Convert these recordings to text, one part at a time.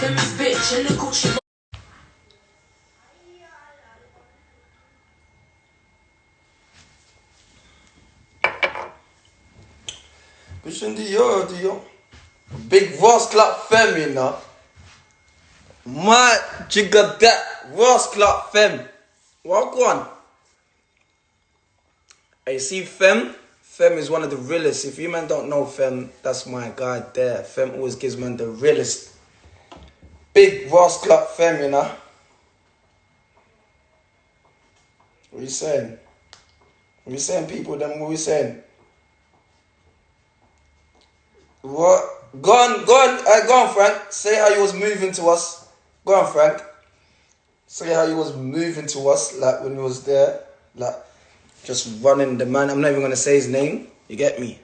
blasphemous bitch, and look what she. Bisschen die. Big Ross Club fam, you know. My jigga that Ross Club fam. Walk on. Hey, see Fem? Fem is one of the realest. If you man don't know Fem, that's my guy there. Fem always gives man the realest. Big Ross Club Fem, you know. What you saying? What you saying, people? Then what you saying? What? Go on, Frank. Say how you was moving to us. Go on, Frank. Say how you was moving to us, like when you was there, like just running the man. I'm not even gonna say his name. You get me?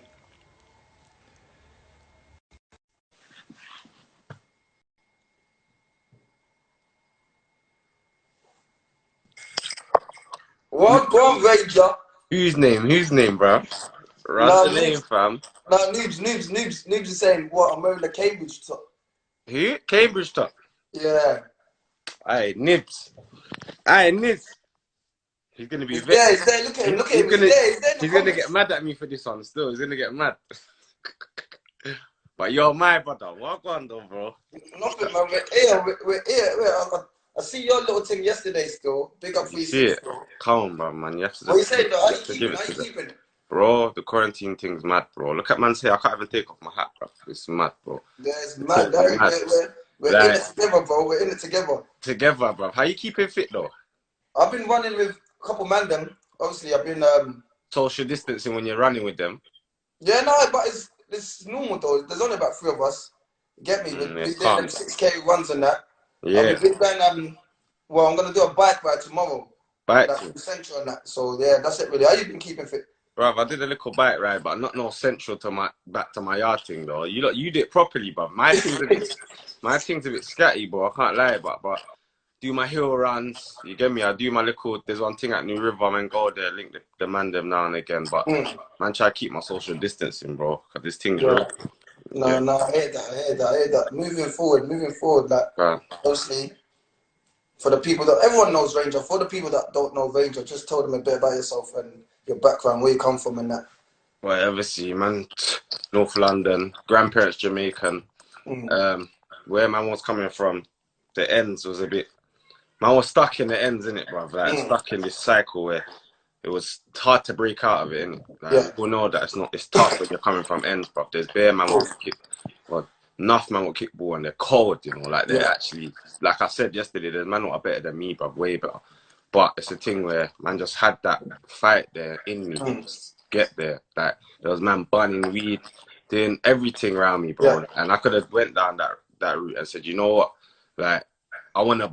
What? Go on, Ranger. Whose name, bro? What's the name, fam? No, Noobs is saying, what, I'm wearing the Cambridge top. Who? Cambridge top? Yeah. Aye, Nibs. Aye, Nibs. He's gonna be He's there, look at him, he's there. He's gonna get mad at me for this one still. He's gonna get mad. But you're my brother. Walk on though, bro. Nothing, man. We're here. I see your little thing yesterday still. Big up for you. Shit. Come on, bro, man. You have to what you saying, though? How you keeping? Bro, the quarantine thing's mad, bro. Look at man's here. I can't even take off my hat, bro. It's mad, bro. Yeah, it's mad. We're in it together, bro. We're in it together. Together, bro. How you keeping fit, though? I've been running with a couple man them. Obviously, I've been... social distancing when you're running with them? Yeah, no, but it's normal, though. There's only about 3 of us. Get me? We're doing them 6K runs and that. Yeah. Well, I'm going to do a bike ride tomorrow. Bike? Like, central and that. So, yeah, that's it, really. How you been keeping fit? Bruv, I did a little bike ride, but not no central to back to my yard thing, though. You did it properly, bruv. My thing's a bit scatty, bro. I can't lie, but do my hill runs. You get me? I do my little. There's one thing at New River, man. Go there, link the man them now and again. But man, try to keep my social distancing, bro. Cause this thing's real. No, I hear that. Moving forward, like obviously, for the people that everyone knows Ranger. For the people that don't know Ranger, just tell them a bit about yourself and your background, where you come from, and that. Well, obviously, man, North London, grandparents Jamaican. Where man was coming from, the ends was a bit. Man was stuck in the ends, innit, bruv? Like stuck in this cycle where it was hard to break out of it, innit? Like, people know that it's tough when you're coming from ends, bruv. There's bare man will kick, well, enough man will kick ball and they're cold, you know, like they're actually, like I said yesterday, there's man that are better than me, bruv, way better. But it's a thing where man just had that fight there in me to get there. Like there was man burning weed, doing everything around me, bro. And I could have went down that route and said, you know what, like I wanna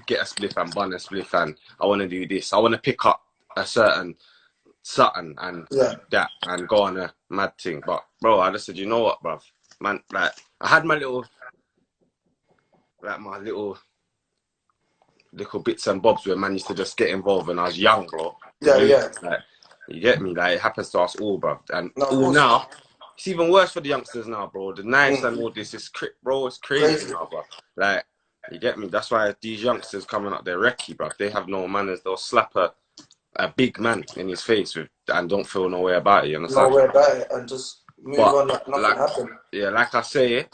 get a spliff and bun a spliff and I wanna do this. I wanna pick up a certain something and that and go on a mad thing. But bro, I just said, you know what, bruv, man, like I had my little bits and bobs where man used to just get involved when I was young, bro. Like, you get me? Like it happens to us all, bro. And now, it's even worse for the youngsters now, bro. The knives and all this is bro, it's crazy now, bro. Like, you get me? That's why these youngsters coming up, they're wrecky, bro. They have no manners. They'll slap a big man in his face and don't feel no way about it, you understand? No way about it and just move on like nothing happened. Yeah, like I say,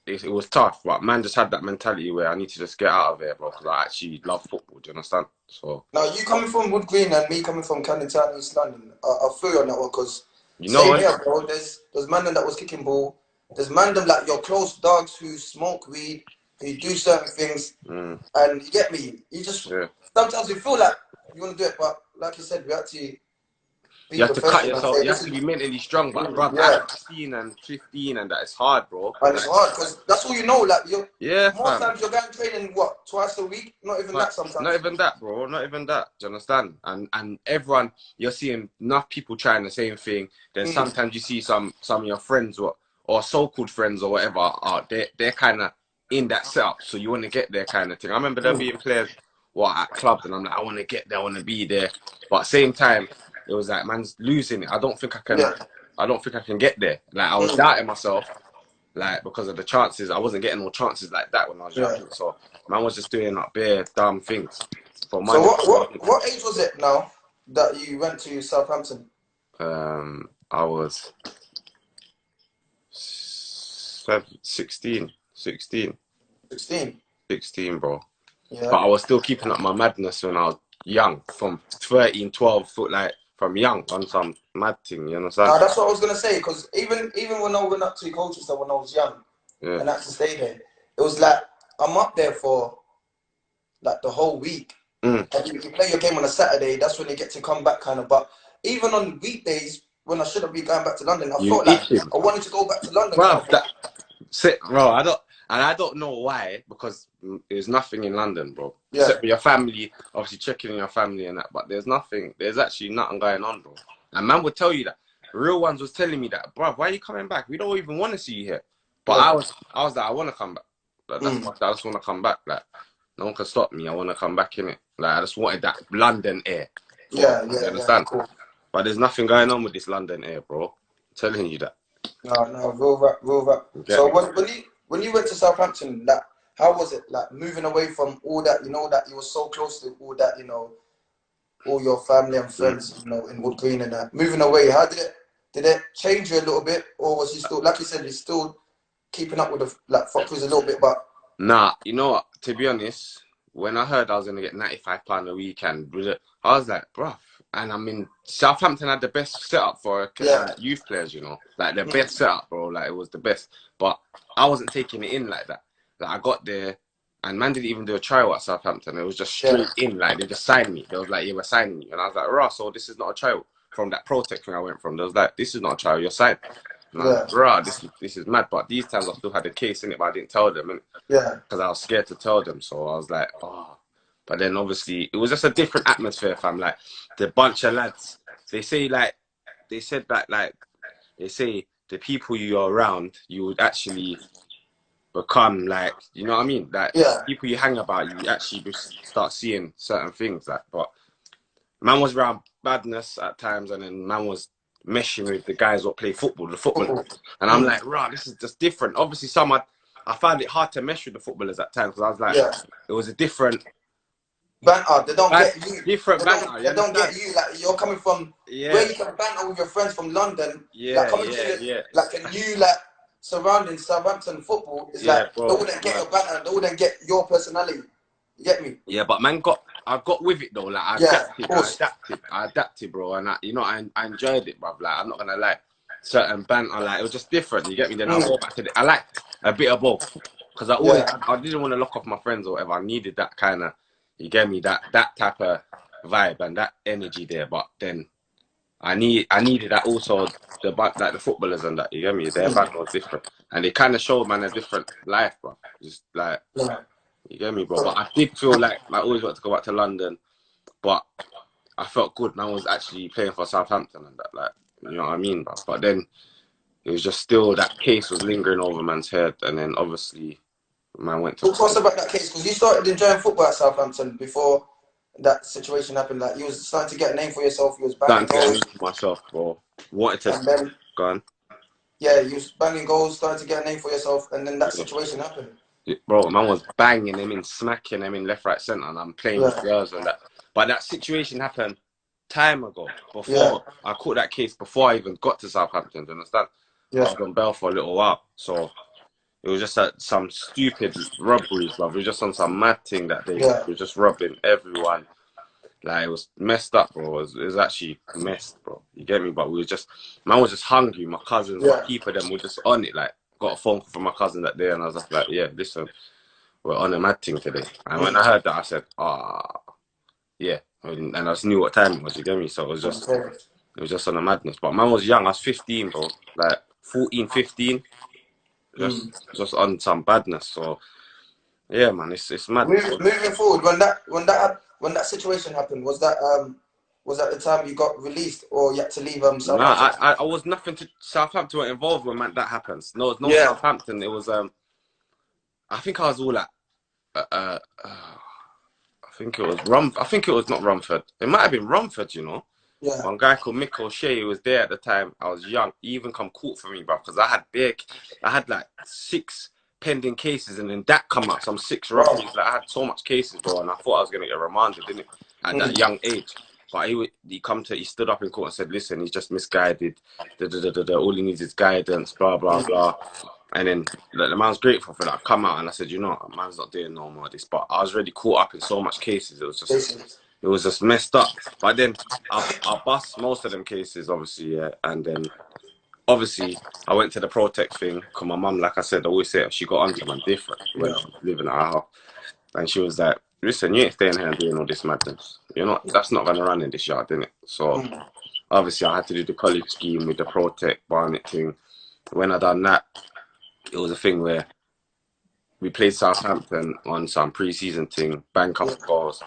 it was tough, but man just had that mentality where I need to just get out of here, bro, because I actually love football, do you understand? So now, you coming from Wood Green and me coming from Camden Town, East London, I feel you on that one, because you know here, bro, there's man that was kicking ball, there's man them like your close dogs who smoke weed, who do certain things, and you get me, you just, sometimes you feel like you want to do it, but like you said, you have to cut yourself. You have to be mentally strong, but bro, at 16 and 15 and that is hard, bro. And it's hard because that's all you know. Like most fam. times you're going training twice a week. Not even that sometimes. Not even that, bro. Not even that. Do you understand? And everyone, you're seeing enough people trying the same thing. Then sometimes you see some of your friends or so-called friends or whatever. They're kind of in that setup, so you want to get there kind of thing. I remember there being players at clubs, and I'm like, I want to get there, I want to be there. But at the same time, it was like, man's losing it. I don't think I can get there. Like I was doubting myself, like because of the chances. I wasn't getting no chances like that when I was young. Yeah. So man was just doing like bare dumb things for So money. what age was it now that you went to Southampton? I was 16, 16, 16. 16, bro. Yeah. But I was still keeping up my madness when I was young, from 13, 12 foot, like from young on some mad thing. You understand? Now that's what I was gonna say, because even when I went up to coaches that when I was young Yeah. and had to stay there, it was like I'm up there for like the whole week. Mm. And you play your game on a Saturday, that's when you get to come back, kind of. But even on weekdays, when I shouldn't be going back to London, I You felt like itching, I wanted to go back to London, kind bro. of thing. Bro. I don't know why, because there's nothing in London, bro. Yeah. Except for your family, obviously checking on your family and that. But there's nothing. There's actually nothing going on, bro. And man would tell you that. Real ones was telling me that, bro. Why are you coming back? We don't even want to see you here. But Yeah. I was like, I want to come back. Like, that's what I just want to come back. Like, no one can stop me. I want to come back in it. Like, I just wanted that London air. Yeah, You understand? cool. But there's nothing going on with this London air, bro. I'm telling you that. No, real rap, real rap. So when you went to Southampton, like, how was it? Like moving away from all that, that you were so close to all that, all your family and friends, in Wood Green and that. Moving away, how did it change you a little bit, or was you still, like you said, you're still keeping up with the like Foxes a little bit, but Nah, you know what? To be honest, when I heard I was gonna get £95 a weekend, I was like, bruv. And I mean, Southampton had the best setup for youth players, like the best setup, bro. Like it was the best. But I wasn't taking it in like that. Like I got there, and man didn't even do a trial at Southampton. It was just straight in. Like they just signed me. They was like, yeah, we're signing you, and I was like, right, so this is not a trial. From that Protect thing I went from, they was like, this is not a trial. You're signed. And I was like, right, this is mad. But these times I still had a case in it, but I didn't tell them. Innit? Because I was scared to tell them. So I was like, oh. But then obviously it was just a different atmosphere, fam. Like the bunch of lads, they say like, they said that like, they say the people you're around, you would actually become like, you know what I mean? Like people you hang about, you actually just start seeing certain things. Like, but man was around badness at times, and then man was meshing with the guys that play football, the footballers. And I'm like, right, this is just different. Obviously, I found it hard to mesh with the footballers at times, because I was like, it was a different banter. They don't get you. Different banter. They don't get you. Like you're coming from where you can banter with your friends from London. Like coming to like a new surrounding Southampton football is like they wouldn't get your banter. They wouldn't get your personality. You get me? Yeah, but man, I got with it though. Like I adapted, bro, and I enjoyed it, bro. Like I'm not gonna lie, certain banter, like it was just different. You get me? Then I go back to I liked a bit of both, because I didn't want to lock off my friends or whatever. I needed that kind of, you get me, that type of vibe and that energy there. But then I needed that also, like the footballers and that. You get me? Their banter was different, and they kind of showed man a different life, bro. Just like. You get me, bro? But I did feel like I always wanted to go back to London, but I felt good. Man was actually playing for Southampton and that, like, you know what I mean, bro? But then it was just still, that case was lingering over man's head, and then obviously man went to. Talk to us about that case, because you started enjoying football at Southampton before that situation happened. Like you was starting to get a name for yourself. You was banging goals. For myself, bro. Wanted to. And then, go on. Yeah, you was banging goals, starting to get a name for yourself, and then that situation happened. Bro, man was banging them in, smacking them in left, right, centre, and I'm playing with girls and that. But that situation happened time ago. Before I caught that case, before I even got to Southampton. Do you understand? I was on bail for a little while, so it was just some stupid robberies, bro. It was just on some mad thing that they were just robbing everyone. Like, it was messed up, bro. It was actually messed, bro. You get me? But man was just hungry. My cousins, my keeper, them were just on it. Like, got a phone call from my cousin that day, and I was just like, yeah, listen, we're on a mad thing today. And when I heard that, I said, yeah. And I just knew what time it was, you get me? So it was just on a madness. But man was young. I was 15, bro. Like 14, 15. Just on some badness. So yeah, man, it's mad. Moving forward, when that situation happened, was that the time you got released, or you had to leave Southampton? Nah, I was nothing to Southampton were involved when that happens. No, it's not Southampton. It was I think I was all at I think it was not Rumford. It might have been Rumford, you know. Yeah. One guy called Mick O'Shea was there at the time. I was young. He even come court for me, bro, because I had like 6 pending cases, and then that come out, some 6 Wow. robberies. Like, I had so much cases, bro, and I thought I was gonna get remanded, didn't it? At that young age. But he stood up in court and said, listen, he's just misguided. All he needs is guidance, blah, blah, blah. And then the man's grateful for that. I come out and I said, you know, man's not doing no more of this. But I was already caught up in so much cases. It was just messed up. But then I bust most of them cases, obviously, yeah. And then obviously I went to the Protect thing because my mum, like I said, always said she got onto man different when she was living at our house. And she was like, listen, you ain't staying here and doing all this madness. That's not gonna run in this yard, innit? So obviously I had to do the college scheme with the Protect Barnet thing. When I done that, it was a thing where we played Southampton on some pre-season thing, bang couple goals,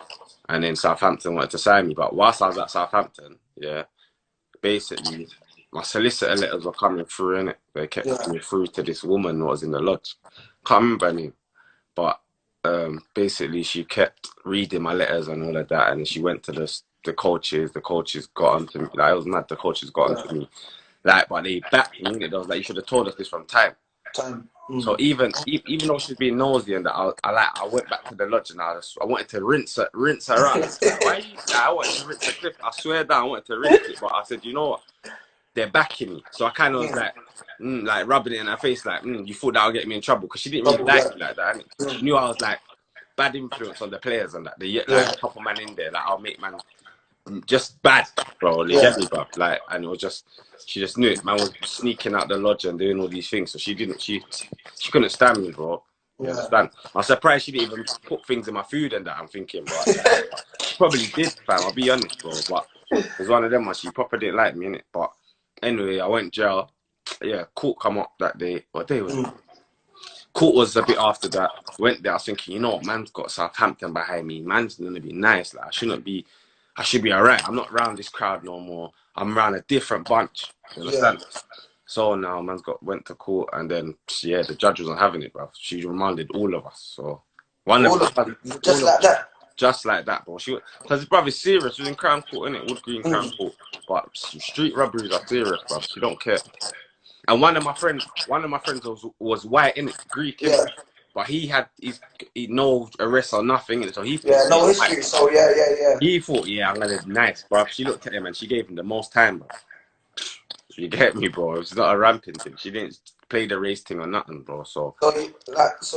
and then Southampton wanted to sign me. But whilst I was at Southampton, yeah, basically my solicitor letters were coming through, innit? They kept coming through to this woman who was in the lodge. Can't remember her name, but basically she kept reading my letters and all of that, and then she went to the coaches. The coaches got onto me. Like, it was mad. The coaches got onto me. Like, but they backed me. It was like, you should have told us this from time. So even though she's being nosy and that, I went back to the lodge and I wanted to rinse her around. Like, why? I wanted to rinse the clip. I swear down, I wanted to rinse it, but I said, you know what? They're backing me. So I kind of was like rubbing it in her face, like, you thought that would get me in trouble, because she didn't really like me like that. She knew I was like bad influence on the players and that. They like a couple man in there, like, I'll make man just bad, bro. You get me, bro? Like, and it was just, she just knew it. Man was sneaking out the lodge and doing all these things, so she couldn't stand me, bro. You understand? I'm surprised she didn't even put things in my food and that. I'm thinking, bro. She probably did, fam. I'll be honest, bro. But it was one of them where she proper didn't like me, innit? But anyway, I went jail. Yeah, court come up that day. What day was it? Court was a bit after that. Went there, I was thinking, you know what, man's got Southampton behind me. Man's gonna be nice. Like, I should be alright. I'm not around this crowd no more. I'm around a different bunch. You understand? So now man's went to court, and then the judge wasn't having it, bro. She remanded all of us. So just like that, bro. Because brother, it's serious. She was in Crown Court, innit? Wood Green Crown Court. But street robberies are serious, bro. She don't care. And one of my friends was white, innit? Greek, innit? But he no arrest or nothing, so he thought, no history. So he thought, I'm gonna be nice, bro. She looked at him and she gave him the most time, bro. You get me, bro? It's not a ramping thing. She didn't play the race thing or nothing, bro. So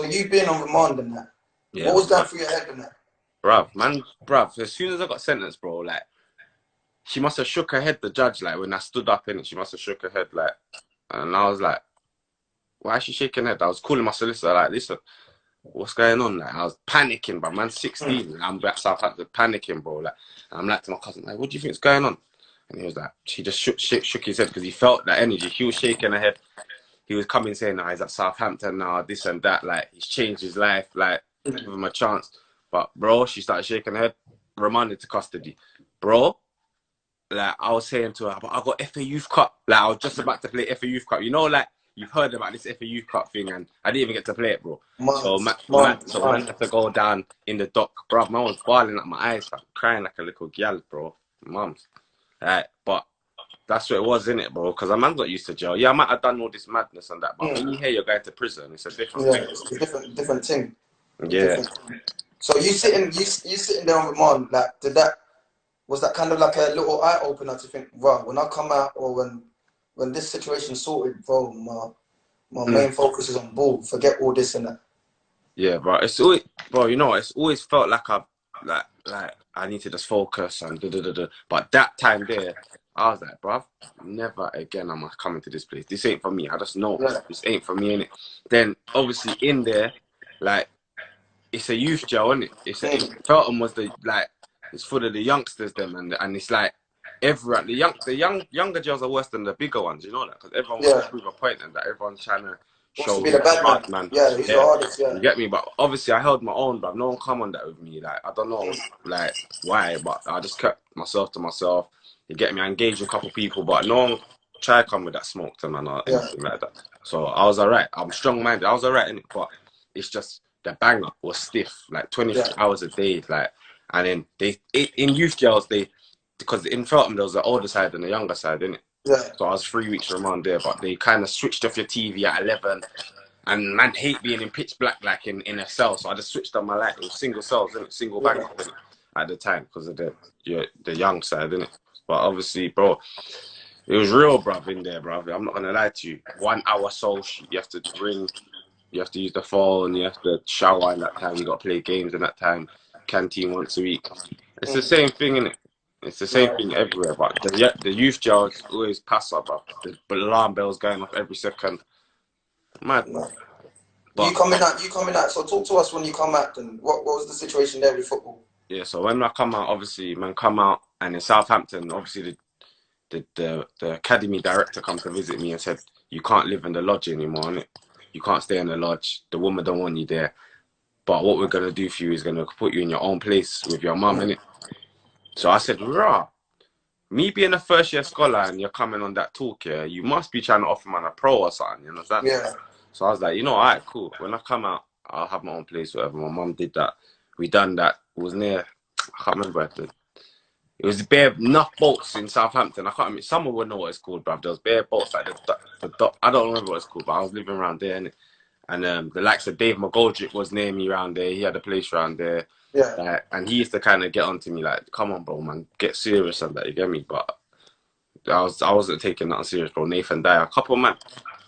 you being on remand and that. What was that for your head and that? Bruv, as soon as I got sentenced, bro, like, she must have shook her head, the judge, like, when I stood up in it, she must have shook her head, like, and I was like, why is she shaking her head? I was calling my solicitor, like, listen, what's going on? Like, I was panicking, bro. Man's 16, and I'm back Southampton panicking, bro. Like, and I'm like to my cousin, like, what do you think's going on? And he was like, she just shook his head because he felt that energy. He was shaking her head. He was coming saying, he's at Southampton now, this and that. Like, he's changed his life. Like, give him a chance. But, bro, she started shaking her head, remanded to custody. Bro, like, I was saying to her, but I got FA Youth Cup. Like, I was just about to play FA Youth Cup. You know, like, you've heard about this FA Youth Cup thing, and I didn't even get to play it, bro. So man had to go down in the dock. Bro, man was bawling out my eyes, like, crying like a little gal, bro. Mums. But that's what it was, innit, bro? Because a man's not used to jail. Yeah, I might have done all this madness and that, but when you hear you're going to prison, it's a different thing. It's a different thing. Yeah. So you sitting there on remand, like, was that kind of like a little eye opener to think, wow, when I come out, or when this situation's sorted, bro, my main focus is on ball. Forget all this and that. Yeah, bro. It's always, bro. You know, it's always felt like I need to just focus and But that time there, I was like, bro, never again am I coming to this place. This ain't for me. I just know this ain't for me, innit? Then obviously in there, like, it's a youth jail, innit? Feltham was it's full of the youngsters, them, and it's like everyone, the younger jails are worse than the bigger ones, you know that? Because everyone wants to prove a point and that everyone's trying to show be the bad man. Yeah, he's the hardest, You get me? But obviously I held my own, but no one come on that with me. Like, I don't know, like, why, but I just kept myself to myself. You get me? I engaged a couple people, but no one tried to come with that smoke to man or anything like that. So I was alright. I'm strong-minded. I was alright in it, but it's just the banger was stiff, like 24 hours a day, like. And then in youth jails, because in Feltham there was the older side and the younger side, innit? Yeah. So I was 3 weeks remand there, but they kind of switched off your TV at 11. And man hate being in pitch black like in a cell, so I just switched on my light. It was single cells, innit? Single Yeah. backup, innit? At the time because of the young side, innit? But obviously, bro, it was real, bruv, in there, bruv. I'm not gonna lie to you. 1 hour social, you have to ring, you have to use the phone, you have to shower in that time, you got to play games in that time, canteen once a week. It's the same thing, innit? It's the same thing everywhere, but the youth jails always pass up, bruv. The alarm bells going off every second. Mad. No. But You coming out. So talk to us when you come out. And what was the situation there with football? yeah, so when I come out, obviously, man, come out, and in Southampton, obviously, the academy director come to visit me and said, you can't live in the lodge anymore, innit? You can't stay in the lodge. The woman don't want you there. But what we're gonna do for you is gonna put you in your own place with your mum, innit? So I said, rah, me being a first year scholar and you're coming on that talk here, you must be trying to offer man a pro or something, you understand? Yeah. So I was like, you know, alright, cool. When I come out, I'll have my own place, whatever. My mum did that. We done that. It was near, I can't remember. It was bare enough boats in Southampton. I can't remember. Someone would know what it's called, bruv. There was bare boats like I don't remember what it's called, but I was living around there, innit? And the likes of Dave McGoldrick was near me around there. He had a place around there. Yeah. And he used to kind of get onto me like, come on, bro, man, get serious and that, you get me? But I wasn't taking that serious, bro. Nathan Dyer, a couple man.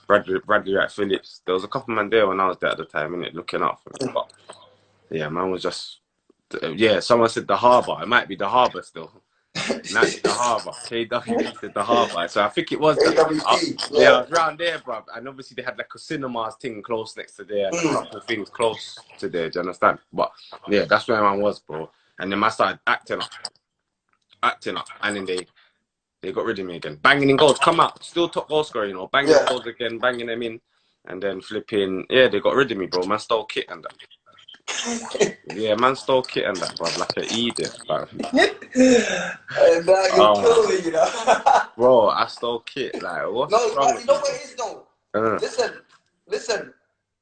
Bradley Wright Phillips. There was a couple man there when I was there at the time, innit, looking out for me. But yeah, man was just, yeah, someone said the harbour. It might be the harbour still. Now it's the harbour. KWP said the harbour. So I think it was that. Yeah, I was around there, bruv. And obviously they had like a cinemas thing close next to there and a couple things close to there, do you understand? But yeah, that's where man was, bro. And then I started acting up. And then they got rid of me again. Banging in goals, come out, still top goal scorer, you know, banging goals again, banging them in, and then flipping, yeah, they got rid of me, bro. Man stole kit and that. Yeah, man stole kit and that, bro, like an idiot, bro. And now you're killing me, you know. Bro, I stole kit, like, what's No, wrong you know what it is, though? Listen,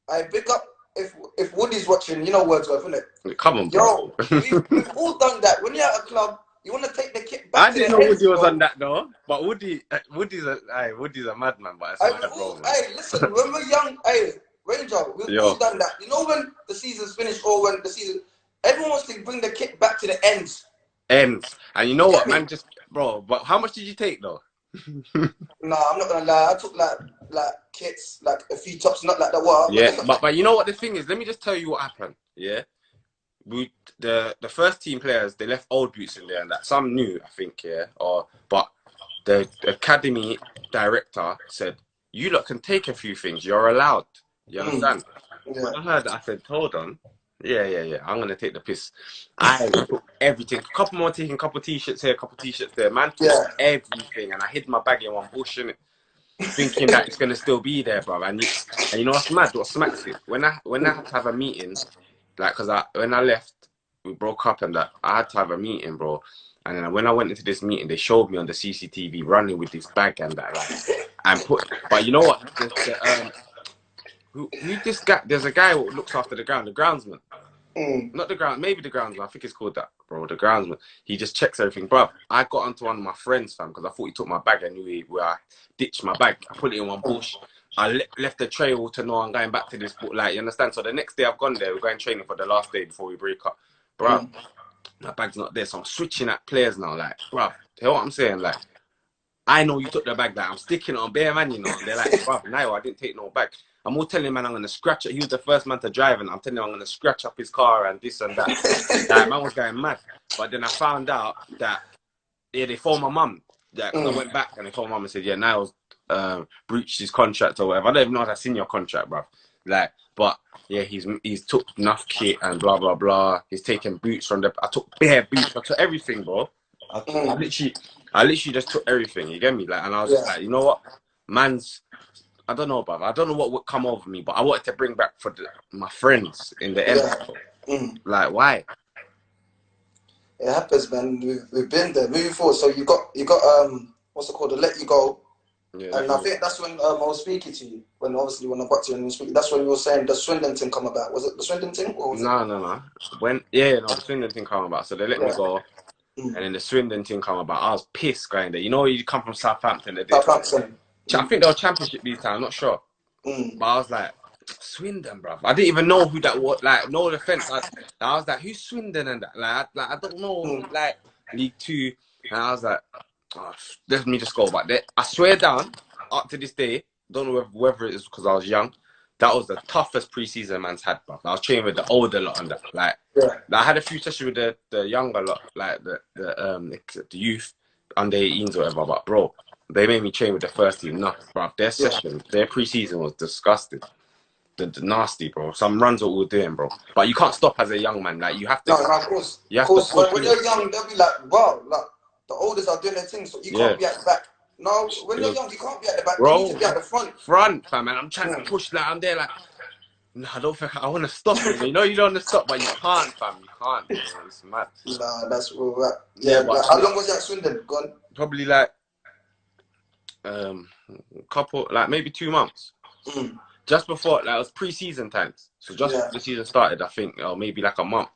I pick up, if Woody's watching, you know Wordsworth, innit? Come on, bro. Yo, we've all done that. When you're at a club, you want to take the kit back to the I didn't know ends, Woody was bro. on that though, but Woody's a madman, but it's mad, bro. Hey, listen, when we're young, hey, Ranger, we've all done that. You know when the season's finished or when the season, everyone wants to bring the kit back to the ends. And you know what, man, just, bro, but how much did you take though? Nah, I'm not gonna lie, I took like kits, like a few tops, not like the what. Yeah, but you know what the thing is, let me just tell you what happened, yeah? The first team players, they left old boots in there and that, some new, I think, yeah, but the academy director said, you lot can take a few things, you're allowed, you understand? Yeah. When I heard that, I said, hold on, yeah, I'm gonna take the piss. I took everything, a couple more taking, a couple t-shirts here, a couple t-shirts there, man, took everything, and I hid my bag in one bush, innit? Thinking that it's gonna still be there, bro. And you know what's mad? What smacks it? When I had to have a meeting, like, cause when I left, we broke up and that I had to have a meeting, bro. And then when I went into this meeting, they showed me on the CCTV running with this bag and that, like, but you know what? Who this guy? There's a guy who looks after the groundsman. Not the ground, maybe the groundsman. I think it's called that, bro. The groundsman. He just checks everything, bro. I got onto one of my friends, fam, because I thought he took my bag. I knew where I ditched my bag. I put it in one bush. I left the trail to know I'm going back to this book. Like, you understand? So the next day I've gone there. We're going training for the last day before we break up, bro. My bag's not there, so I'm switching at players now. Like, bro, hear what I'm saying? Like, I know you took the bag. Like, I'm sticking it on bare man, you know. And they're like, bro, no, I didn't take no bag. I'm all telling man I'm gonna scratch it. He was the first man to drive, and I'm telling him I'm gonna scratch up his car and this and that. Like, man was going mad. But then I found out that they phoned my mum. Yeah, I went back and they phoned my mum and said, yeah, Niles breached his contract or whatever. I don't even know if that's in your contract, bro. Like, but yeah, he's took enough kit and blah blah blah. He's taken boots from I took bare boots. I took everything, bro. I literally just took everything. You get me? Like, and I was just like, you know what, I don't know, bruv. I don't know what would come over me, but I wanted to bring back for my friends in the end. Like, why? It happens, man. We've been there. Moving forward, so you got what's it called? The Let You Go. Yeah, and I think that's when I was speaking to you. When I got to you and you were speaking, that's when you were saying the Swindon thing come about. Was it the Swindon thing? Or was no. The Swindon thing come about. So they let me go. And then the Swindon thing come about. I was pissed going there. You know, you come from Southampton. Southampton. I think they were Championship this time. I'm not sure. But I was like, Swindon, bruv. I didn't even know who that was. Like, no offense. I was like, who's Swindon and that? I don't know, like, League Two. And I was like, oh, let me just go back there. I swear down, up to this day, don't know whether it is because I was young, that was the toughest pre-season man's had, bruv. I was training with the older lot and that. Like, I had a few sessions with the younger lot, like the youth, under 18s or whatever, but bro, they made me train with the first team. No, bruv, their session, their pre-season was disgusting. The nasty, bro. Some runs what we were doing, bro. But you can't stop as a young man. Like, you have to. No, of course. You have to push. When you're young, they'll be like, wow, like, the oldest are doing their thing, so you can't be at the back. No, when you're young, you can't be at the back. Bro, you need to be at the front. Front, fam, man. I'm trying to push, like, I'm there, like, no, I don't think I want to stop it. You know you don't want to stop, but you can't, fam. You can't, bro. It's mad. Nah, that's all right. Yeah, but how long was you at Swindon? Gone? Probably, like, couple, like, maybe 2 months. Just before, like, it was pre-season times. So just before the season started, I think, or maybe like a month.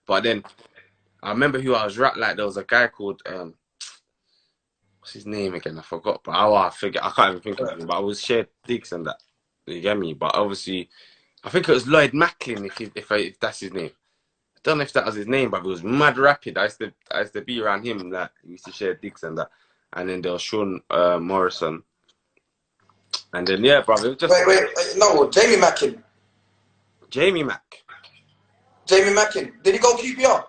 But then, I remember who I was like, there was a guy called, what's his name again? I forgot. But I can't even think of him. But I was shared digs and that. You get me? But obviously, I think it was Lloyd Macklin, if that's his name. I don't know if that was his name, but it was mad rapid. I used to be around him, like, we used to share digs and that. And then there was Sean Morrison. And then, yeah, brother, it was just... Wait, no, Jamie Mackin. Jamie Mack. Jamie Mackin. Did he go QPR?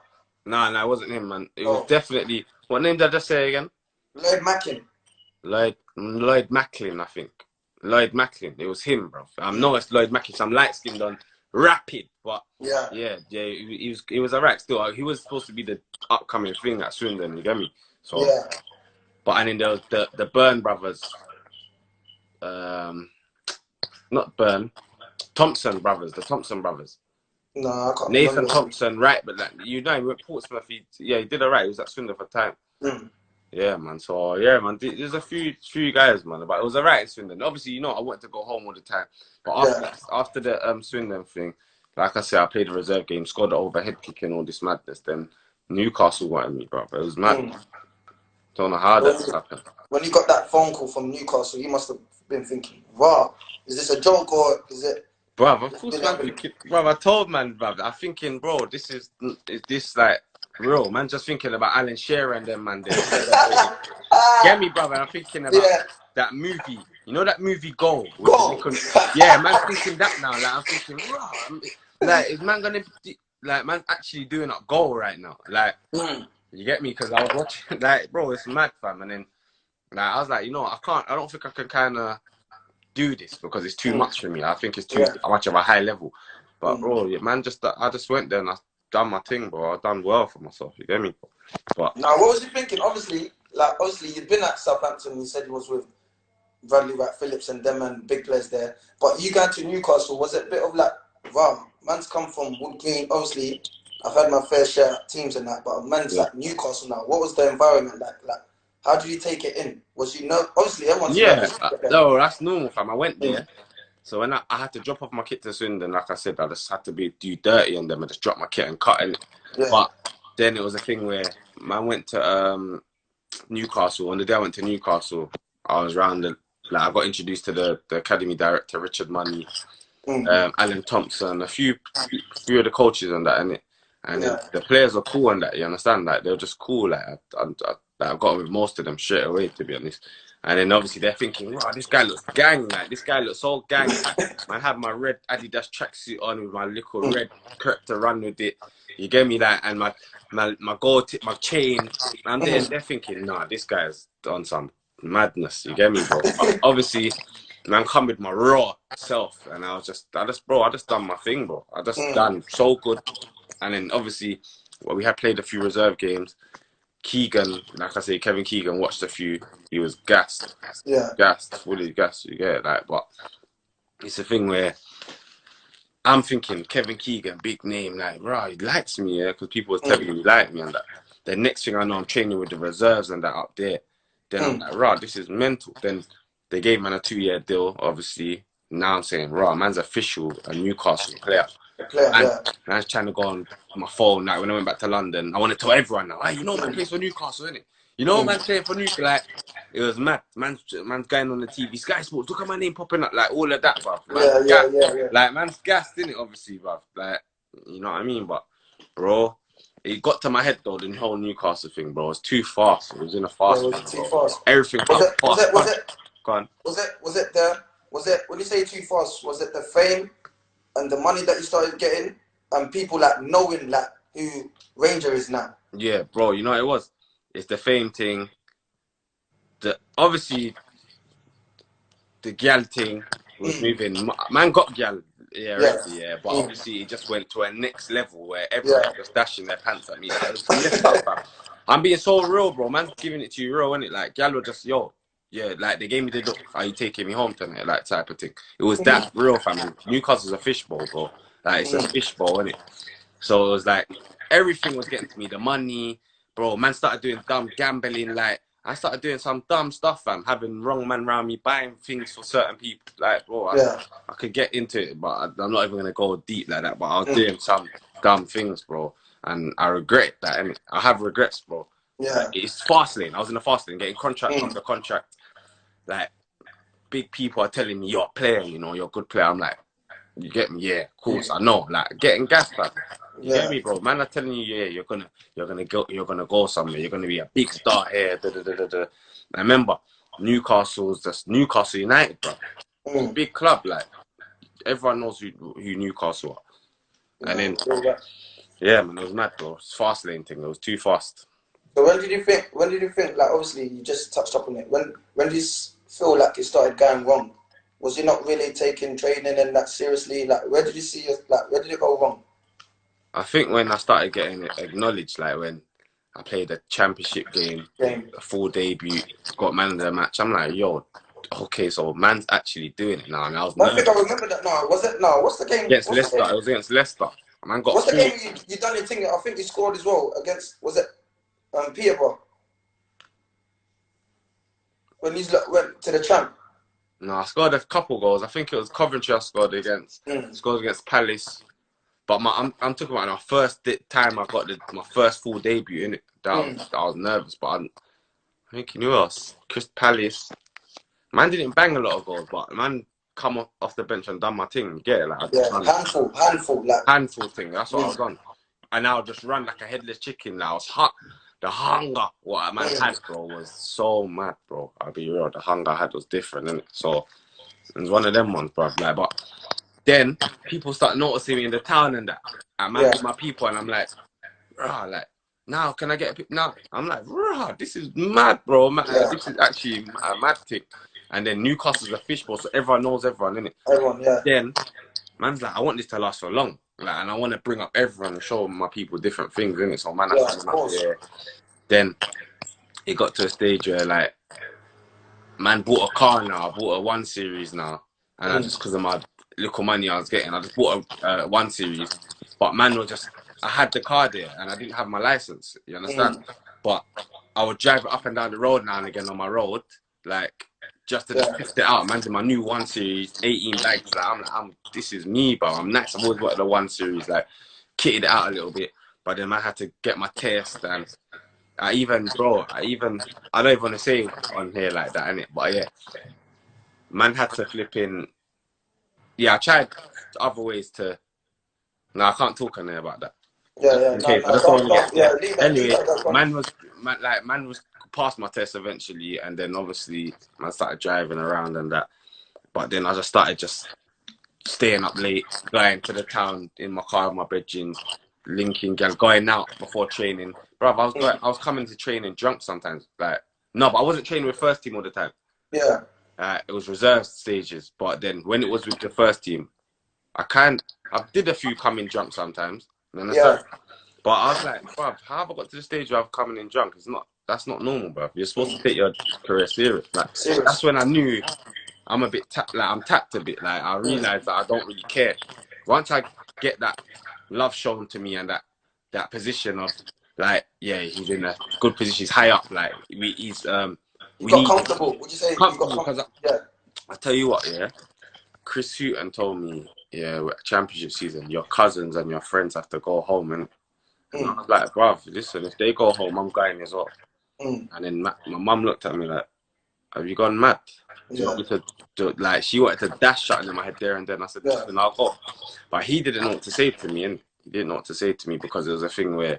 No, it wasn't him, man. It was definitely... What name did I just say again? Lloyd Mackin. Lloyd Macklin, I think. Lloyd Macklin. It was him, bro. I know it's Lloyd Macklin. Some light-skinned on rapid, but... Yeah, he was alright still. He was supposed to be the upcoming thing at Swindon, you get me? So... Yeah. But, and then there was the Byrne brothers... not Byrne, Thompson brothers, the Thompson brothers. No, I can't Nathan remember. Thompson, right? But like, you know, he went Portsmouth. He did alright. He was at Swindon for time. Yeah, man. So yeah, man. There's a few guys, man. But it was alright in Swindon. Obviously, you know, I wanted to go home all the time. But after the Swindon thing, like I said, I played the reserve game, scored the overhead kick and all this madness. Then Newcastle wanted me, bro. It was mad. Don't know how that happened. When you got that phone call from Newcastle, you must have been thinking, wow, is this a joke or is it... Bruv, of course, man. Bruv, I told man, bruv, I'm thinking, bro, is this like real? Man, just thinking about Alan Shearer and them, man. Get me, bruv, and I'm thinking about that movie. You know that movie Goal? Yeah, man, thinking that now. Like, I'm thinking, bro, like, is man gonna, like, man actually doing a goal right now? Like, you get me? Because I was watching, like, bro, it's mad, fam. And then, like, I was like, you know, I don't think I can kind of do this because it's too much for me. I think it's too much of a high level. But bro, man, I just went there and I done my thing, bro. I done well for myself. You get me? But now, what was you thinking? Obviously, you'd been at Southampton. You said you was with Bradley Wright Phillips and them and big players there. But you going to Newcastle, was it a bit of like, wow, man's come from Wood Green. Obviously, I've had my fair share of teams and that, but man's like Newcastle now. What was the environment like? Like, how did you take it in? Was you obviously everyone's nervous. No, that's normal, fam. I went there. So when I had to drop off my kit to Swindon, like I said, I just had to do dirty on them and just drop my kit and cut in. But then it was a thing where I went to Newcastle. On the day I went to Newcastle, I was around I got introduced to the academy director, Richard Money, Alan Thompson, a few of the coaches on that, and the players are cool on that. You understand? Like, they're just cool. Like, I got on with most of them straight away, to be honest. And then obviously they're thinking, wow, this guy looks gang. Like, this guy looks so gang. I had my red Adidas tracksuit on with my little red curve to run with it. You get me? Like, and my gold tip, my chain. And then they're thinking, nah, this guy's on some madness. You get me, bro? Obviously, man, come with my raw self, and I just done my thing, bro. I just done so good. And then obviously, we had played a few reserve games. Keegan, like I say, Kevin Keegan watched a few. He was gassed. Fully gassed. You get it, like, but it's a thing where I'm thinking Kevin Keegan, big name, like, bro, he likes me, because people was telling me he liked me and that. The next thing I know, I'm training with the reserves and that up there. Then I'm like, rah, this is mental. Then they gave man a 2-year deal, obviously. Now I'm saying, rah, man's official, a Newcastle player. player, And yeah. I was trying to go on my phone. Like when I went back to London, I wanted to tell everyone now. Hey, you know, man plays for Newcastle, innit? You know, man playing for Newcastle. Like it was mad. Man's going on the TV. Sky Sports. Look at my name popping up. Like all of that, bruv. Man's gassed. Like man's gassed, innit? Obviously, bruv. Like you know what I mean? But bro, it got to my head though. The whole Newcastle thing, bro. It was too fast. It was in a fast. Yeah, was it too fast? Everything fast. Go on. Was it when you say too fast? Was it the fame and the money that you started getting, and people like knowing like who Ranger is now? Yeah, bro. You know what it was? It's the fame thing. Obviously the gal thing was moving. Man got gal, yeah. But obviously it just went to a next level where everyone was dashing their pants at me. Like, it was messed up, bro. I'm being so real, bro. Man's giving it to you real, innit? Like gal were just like they gave me the look. Are you taking me home tonight? Like type of thing. It was that real, family. Newcastle's a fishbowl, bro. Like it's a fishbowl, innit? So it was like everything was getting to me. The money, bro. Man started doing dumb gambling. Like I started doing some dumb stuff, fam. Having wrong man around me, buying things for certain people. Like, bro, I could get into it, but I'm not even gonna go deep like that. But I was doing some dumb things, bro, and I regret that. And I have regrets, bro. Yeah, like, it's fast lane. I was in the fast lane, getting contract after contract. Like, big people are telling me you're a player, you know, you're a good player. I'm like, you get me? Yeah, of course, I know. Like, getting gas back. You get me, bro? Man, I'm telling you, yeah, you're gonna go somewhere. You're gonna be a big star here. I remember Newcastle's just Newcastle United, bro. It's a big club, like everyone knows who Newcastle are. And then, yeah, man, it was mad, bro. It's fast lane thing. It was too fast. So when did you think? Like, obviously, you just touched up on it. When did you feel like it started going wrong? Was you not really taking training and that seriously? Like, where did you see it? Like, where did it go wrong? I think when I started getting it acknowledged, like when I played a championship game, a full debut, got man of the match. I'm like, yo, okay, so man's actually doing it now. And I was nervous. I think I remember that now. Was it now? What's the game? Against Leicester. It was against Leicester. Man got. What's the game you done your thing? I think you scored as well against. Was it Peterborough? When you went to the champ. No, I scored a couple goals. I think it was Coventry I scored against. Scored against Palace. But I'm talking about our first time I got my first full debut in it. I was nervous, but I think you knew us. Crystal Palace. Man didn't bang a lot of goals, but man come off the bench and done my thing. You get it? Like, handful thing. That's what I was on. And I would just run like a headless chicken. Like, I was hot. The hunger what a man had, bro, was so mad, bro. I'll be real. The hunger I had was different, innit? So it was one of them ones, bro. Like, but then people start noticing me in the town and that. I'm with my people, and I'm like, rah, like, now can I get a now? I'm like, rah, this is mad, bro. This is actually a mad thing. And then Newcastle's a fishbowl, so everyone knows everyone, innit? Everyone, yeah. Then man's like, I want this to last for long. Like, and I want to bring up everyone and show my people different things, innit? So man, Then it got to a stage where like, man bought a car now. I bought a 1 Series now, and I just because of my little money I was getting, I just bought a 1 Series. But man was just, I had the car there, and I didn't have my license. You understand? But I would drive it up and down the road now and again on my road, like. Just to test it out, man's in my new 1 Series, 18 bags. Like, this is me, bro. I'm nice. I've always wanted the 1 Series, like, kitted it out a little bit. But then I had to get my test, and I don't even want to say on here like that, innit? But yeah, man had to flip in. Yeah, I tried other ways to. No, I can't talk on there about that. Anyway, man was passed my test eventually, and then obviously I started driving around and that. But then I just started staying up late, going to the town in my car with my brethren, linking, going out before training. Bruv, I was coming to training drunk sometimes. Like, no, but I wasn't training with first team all the time. Yeah. It was reserve stages. But then when it was with the first team, I did a few coming drunk sometimes. Yeah. But I was like, bruv, how have I got to the stage where I'm coming in drunk? That's not normal, bruv. You're supposed to take your career serious. Like, that's when I knew I'm a bit tapped. Like, I'm tapped a bit. Like, I realized that I don't really care. Once I get that love shown to me and that position of like, yeah, he's in a good position. He's high up. Like, he's you got comfortable. Would you say comfortable? Because I tell you what, yeah. Chris Houghton told me yeah, championship season, your cousins and your friends have to go home, and I was like, bruv, listen, if they go home, I'm going as well. And then my mum looked at me like, have you gone mad? Do you want me to do, like, she wanted to dash something in my head there and then. I said, then I'll go. But he didn't know what to say to me, and he didn't know what to say to me because it was a thing where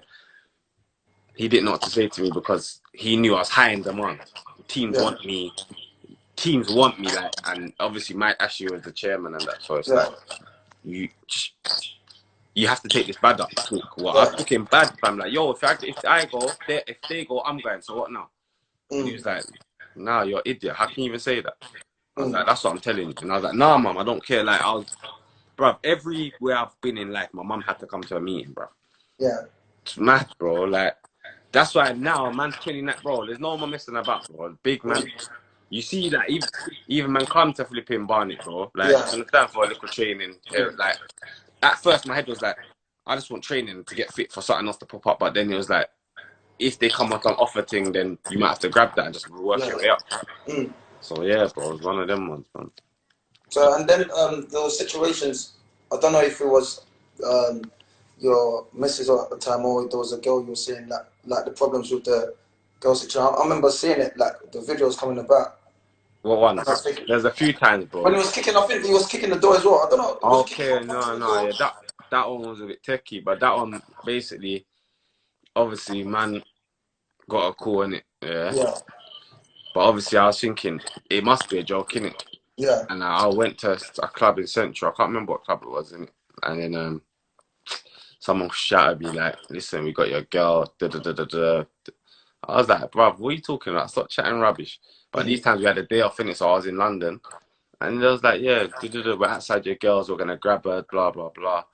he didn't know what to say to me because he knew I was high in demand. Teams want me. Teams want me, like, and obviously Mike Ashley was the chairman and that, so it's like, you have to take this bad up. Well, I took him bad, but I'm like, yo, if I go, if they go, I'm going, so what now? And he was like, nah, you're an idiot. How can you even say that? I was like, that's what I'm telling you. And I was like, nah, mum, I don't care. Like, bruv, everywhere I've been in life, my mum had to come to a meeting, bruv. Yeah. It's mad, bro. Like, that's why now, man's 29, bro. There's no more messing about, bro. Big man. You see that even man come to flipping Barnet, bro. Like, you understand, for a little training here. Like, at first, my head was like, I just want training to get fit for something else to pop up. But then it was like, if they come with an offer thing, then you might have to grab that and just work your way up. So yeah, bro, it was one of them ones, man. So, and then those situations, I don't know if it was your missus at the time, or there was a girl you were seeing, like the problems with the girl situation. I remember seeing it, like the videos coming about. What one? There's a few times, bro. When he was kicking, I think he was kicking the door as well. I don't know. Okay, no, yeah, that one was a bit techie, but that one basically, obviously, man got a call in it, yeah. But obviously, I was thinking it must be a joke, innit? Yeah. And I went to a club in Central. I can't remember what club it was, innit? And then someone shouted me like, "Listen, we got your girl." Da, da, da, da, da. I was like, "Bruv, what are you talking about? Stop chatting rubbish." But these times we had a day off, innit? So I was in London. And they was like, yeah, we're outside your girls, we're going to grab her, blah, blah, blah.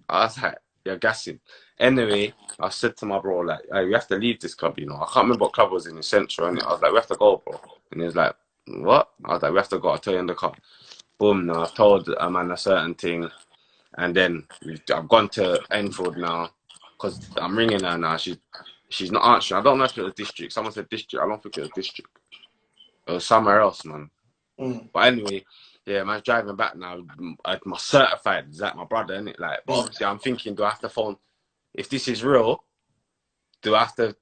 I was like, you're gassing. Anyway, I said to my bro, like, hey, we have to leave this club, you know. I can't remember what club was in the Central, and I was like, we have to go, bro. And he was like, what? I was like, we have to go, I'll tell you in the car. Boom, no, I've told a man a certain thing. And then I've gone to Enfield now, because I'm ringing her now. She's not answering. I don't know if it was district. Someone said district. I don't think it was district. It was somewhere else, man. But anyway, yeah, man's driving back now. I'm certified. Is that my brother, innit? Like, but obviously, I'm thinking, do I have to phone? If this is real, do I have to?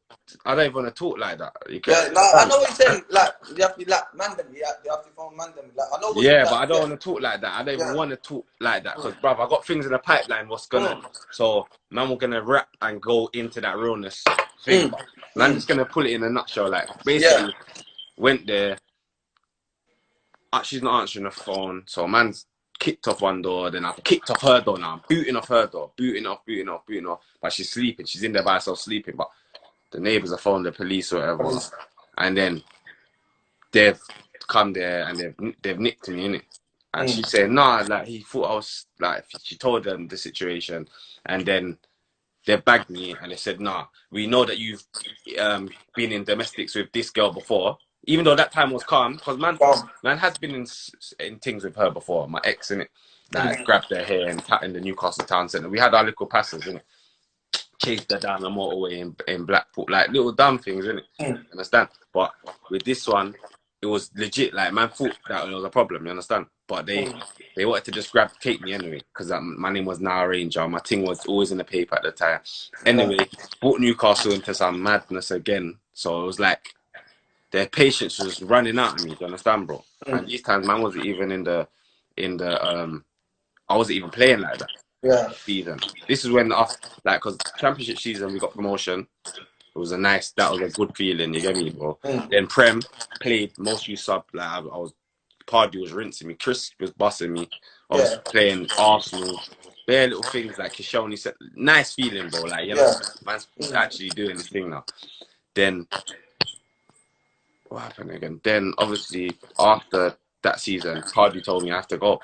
I don't even want to talk like that. I know what you're saying. Like, you have to be like Mandem. You have to phone Mandem. Like, I know what yeah, but I don't want to talk like that. I don't even want to talk like that because, bruv, I got things in the pipeline. What's gonna? So, man, we're gonna rap and go into that realness thing. Man, just gonna pull it in a nutshell. Like, basically, went there. She's not answering the phone, so man's kicked off one door, then I've kicked off her door now. I'm booting off her door, booting off. But she's sleeping. She's in there by herself sleeping. But the neighbours are phoning the police or whatever. And then they've come there and they've nicked me, innit? And she said, nah, like he thought I was like, she told them the situation. And then they bagged me and they said, nah, we know that you've been in domestics with this girl before. Even though that time was calm, because man has been in things with her before, my ex, innit? Like, grabbed her hair and in the Newcastle town centre. We had our little passes, innit? Chased her down the motorway in Blackpool. Like, little dumb things, innit? Understand? But with this one, it was legit. Like, man thought that it was a problem, you understand? But they wanted to just take me anyway, because my name was Nile Ranger. My thing was always in the paper at the time. Anyway, brought Newcastle into some madness again. So it was like, their patience was running out of me. Do you understand, bro? And these times, man, wasn't even I wasn't even playing like that. Yeah. Season. This is when because championship season we got promotion. It was that was a good feeling. You get me, bro? Then Prem played most you sub. Like I was, Pardy was rinsing me. Chris was busting me. I was playing Arsenal. Bare little things like Kishoni said. Nice feeling, bro. Like, you know, man's actually doing this thing now. Then what happened again? Then obviously after that season, Hardy told me I have to go.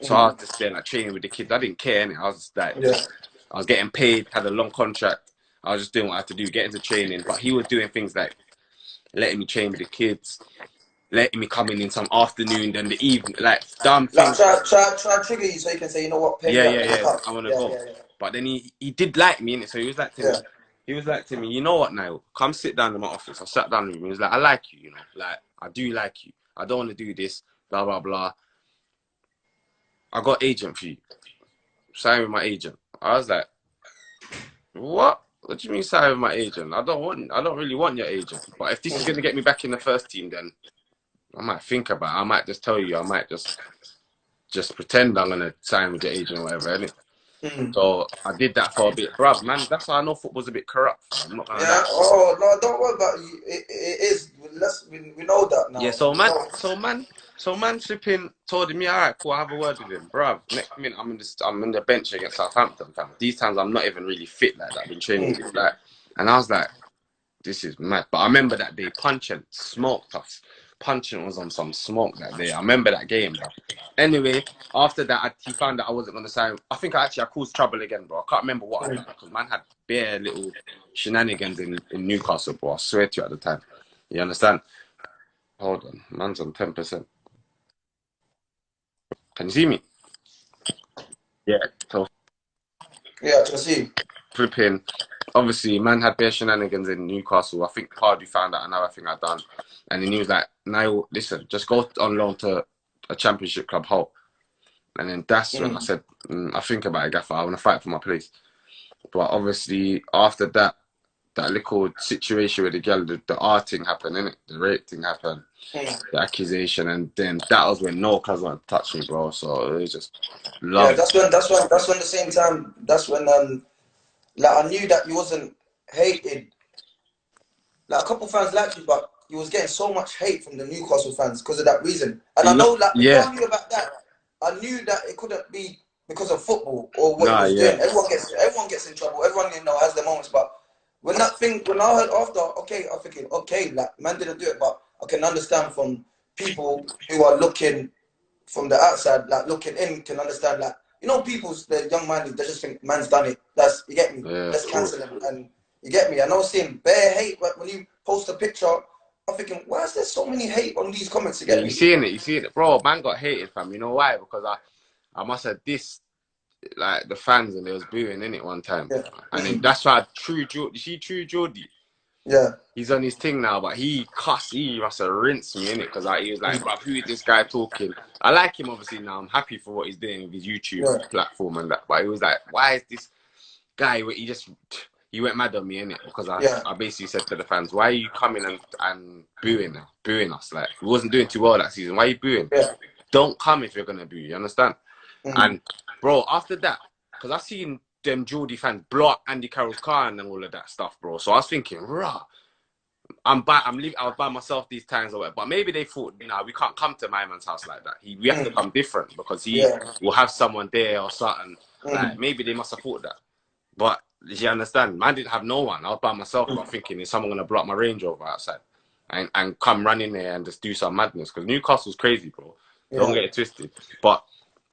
So I was just there like training with the kids. I didn't care, innit? I was just like, I was getting paid, had a long contract. I was just doing what I had to do, get into training. But he was doing things like letting me train with the kids, letting me come in some afternoon, then the evening, like dumb things. Like try trigger you so you can say, you know what, pay I want to go. But then he did like me, innit? So he was like to me, you know what, Niall? Come sit down in my office. I sat down with him. He was like, I like you, you know. Like, I do like you. I don't want to do this, blah, blah, blah. I got agent fee. Sign with my agent. I was like, what? What do you mean sign with my agent? I don't really want your agent. But if this is gonna get me back in the first team, then I might think about it. I might just tell you. I might just pretend I'm gonna sign with your agent or whatever, innit? So I did that for a bit, bruv, man. That's how I know football's a bit corrupt, fam. I'm not gonna Yeah. lie. Oh no, don't worry about it. It is. We know that Yeah, now. so man flipping told me, all right, cool, I have a word with him, bruv. Next minute, I'm in the bench against Southampton, fam. These times I'm not even really fit like that. I've been training with like, and I was like, this is mad. But I remember that day, Punching smoked us. Punching was on some smoke that day. I remember that game, bro. Anyway, after that, he found out I wasn't going to sign. I think I caused trouble again, bro. I can't remember what I did because man had bare little shenanigans in Newcastle, bro. I swear to you at the time. You understand? Hold on. Man's on 10%. Can you see me? Yeah. So Yeah, to see. flipping. Obviously, man had bare shenanigans in Newcastle. I think Pardew found out another thing I'd done. And then he was like, Nile, listen, just go on loan to a championship club, Hull. And then that's when I said, I think about it, Gaffer. I want to fight for my place. But obviously, after that little situation with the girl, the R thing happened, innit? The rape thing happened, the accusation, and then that was when no cuz wanted to touch me, bro. So it was just Yeah, love. that's when the same time. That's when like I knew that you wasn't hated. Like a couple fans liked you, but you was getting so much hate from the Newcastle fans because of that reason. And I You know, know, like before yeah, I knew about that, I knew that it couldn't be because of football or what he nah, was yeah. doing. Everyone gets in trouble. Everyone has their moments. But when I heard after, okay, I'm thinking, okay, like man didn't do it, but I can understand from people who are looking from the outside, like looking in, can understand, like people's the young minded, they just think man's done it. That's you get me. Yeah, Let's of course. cancel him, and you get me. And I was seeing bare hate, but when you post a picture, I'm thinking, why is there so many hate on these comments? You Yeah, get you me? seeing it, bro. Man got hated, fam. You know why? Because I must have dissed like the fans and they was booing in it one time, Yeah. and then that's why you see True Geordie. Yeah. He's on his thing now, but he must have rinsed me in it because he was like, bro, who is this guy talking? I like him obviously now. I'm happy for what he's doing with his YouTube Yeah. platform and that. But he was like, why is this guy? He went mad on me in it because Yeah. I basically said to the fans, why are you coming and booing us? Like we wasn't doing too well that season. Why are you booing? Yeah. Don't come if you're gonna boo. You understand? And bro, after that, because I seen them Geordie fans blow up Andy Carroll's car and all of that stuff, bro. So I was thinking, rah. I was by myself these times or whatever. But maybe they thought, nah, we can't come to my man's house like that. We have to come different because he will have someone there or something. Like maybe they must have thought that. But you understand, man didn't have no one. I was by myself, but thinking, is someone gonna block my Range Rover outside and come run in there and just do some madness? Because Newcastle's crazy, bro. Don't get it twisted. But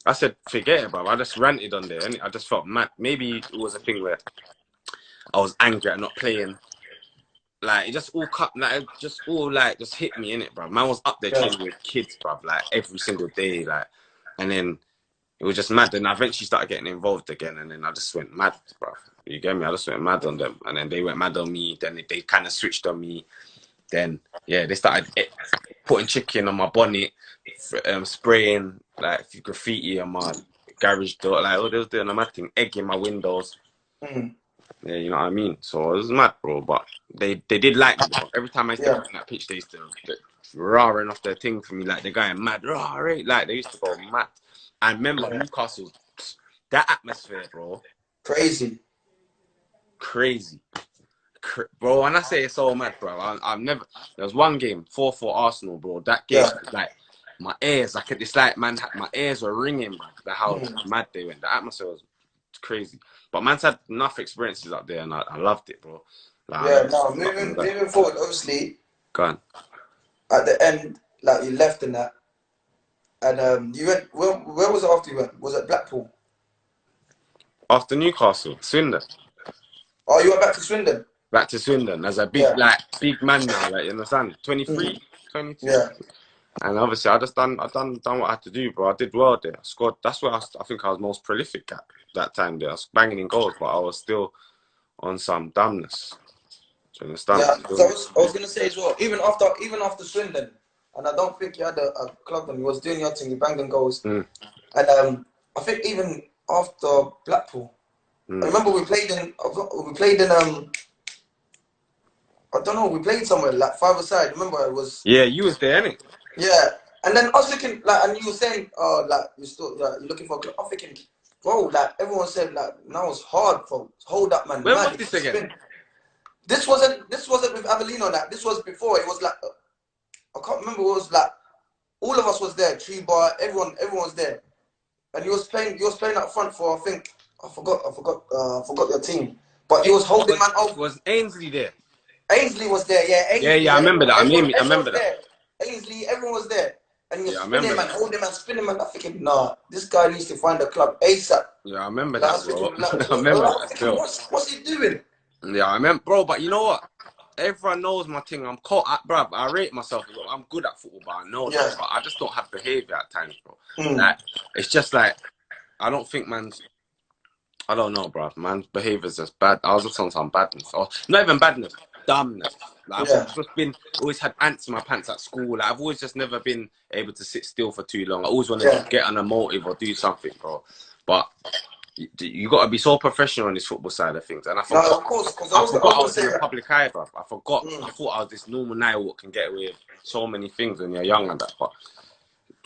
I said, forget it, bro. I just ranted on there, and I just felt mad. Maybe it was a thing where I was angry at not playing. Like it just all cut, like it just all like just hit me in it, bro. Man was up there training with kids, bro, like every single day, like, and then it was just mad. Then I eventually started getting involved again, and then I just went mad, bro. You get me? I just went mad on them, and then they went mad on me. Then they kind of switched on me. Then yeah, they started putting chicken on my bonnet, spraying like graffiti on my garage door, like all they was doing a mad thing, egging my windows. Yeah, you know what I mean? So it was mad, bro. But they did like me, bro. Every time I used to go on that pitch, they used to roaring off their thing for me, like they're going mad, rah, right? Like they used to go mad. And remember, Newcastle, that atmosphere, bro. Crazy. Crazy. Bro, when I say it's so mad, bro, I've never. There was one game, 4-4 Arsenal, bro. That game was like, my ears, like it's like, man, my ears were ringing, bro. Like how mad they went. The atmosphere was crazy. But man's had enough experiences up there, and I loved it, bro. Like, Moving forward, obviously, go on. at the end, like you left in that, and you went. Where was it after you went? Was it Blackpool? After Newcastle, Swindon. Oh, you went back to Swindon. Back to Swindon as a big man now, like you understand? 23, 22. Yeah. And obviously, I done what I had to do, bro. I did well there. I scored. That's where I think I was most prolific at that time. There, I was banging in goals, but I was still on some dumbness. Do you understand? Yeah. So I was gonna say as well. Even after Swindon, and I don't think you had a club when you was doing your thing, you banging goals. Mm. And I think even after Blackpool, I remember we played in I don't know, we played somewhere like five-a-side. Remember it was Yeah, you was there, innit? yeah. And then I was thinking like, and you were saying, like you still like, you're looking for a club. I'm thinking, bro, like everyone said, like now it's hard, bro. Hold up, man, When mad. was this again? This wasn't with Avellino. That this was before. It was like I can't remember. It was like all of us was there. Tree Bar, everyone was there, and he was playing. He was playing up front for I think I forgot your team, but he was holding man off. Was Ainsley there? Ainsley was there, yeah. Yeah, Ainsley, yeah, I remember that. I everyone remember was that. there. Ainsley, everyone was there, and he was Yeah, I spinning remember man, that. holding man, spinning man. I'm thinking, nah, this guy needs to find a club ASAP. Yeah, I remember Like, I that, was thinking, bro. like, I remember that thinking, still. what's he doing? Yeah, I remember, bro. But you know what? Everyone knows my thing. I'm caught at, bruv. I rate myself. I'm good at football, but I know Yeah. that. But I just don't have behaviour at times, bro. Mm. Like, it's just like, I don't think I don't know, bruv. Man's behaviour's just bad. I was just on some badness. Or not even badness, dumbness. Like, I've Yeah. always had ants in my pants at school. Like, I've always just never been able to sit still for too long. I always want to get on a motive or do something, bro. But you got to be so professional on this football side of things. And I forgot. No, of course, because I I was forgot I gonna was say in the that. public eye, bruv. I forgot. Mm. I thought I was this normal Nile what can get away with so many things when you're young and that. But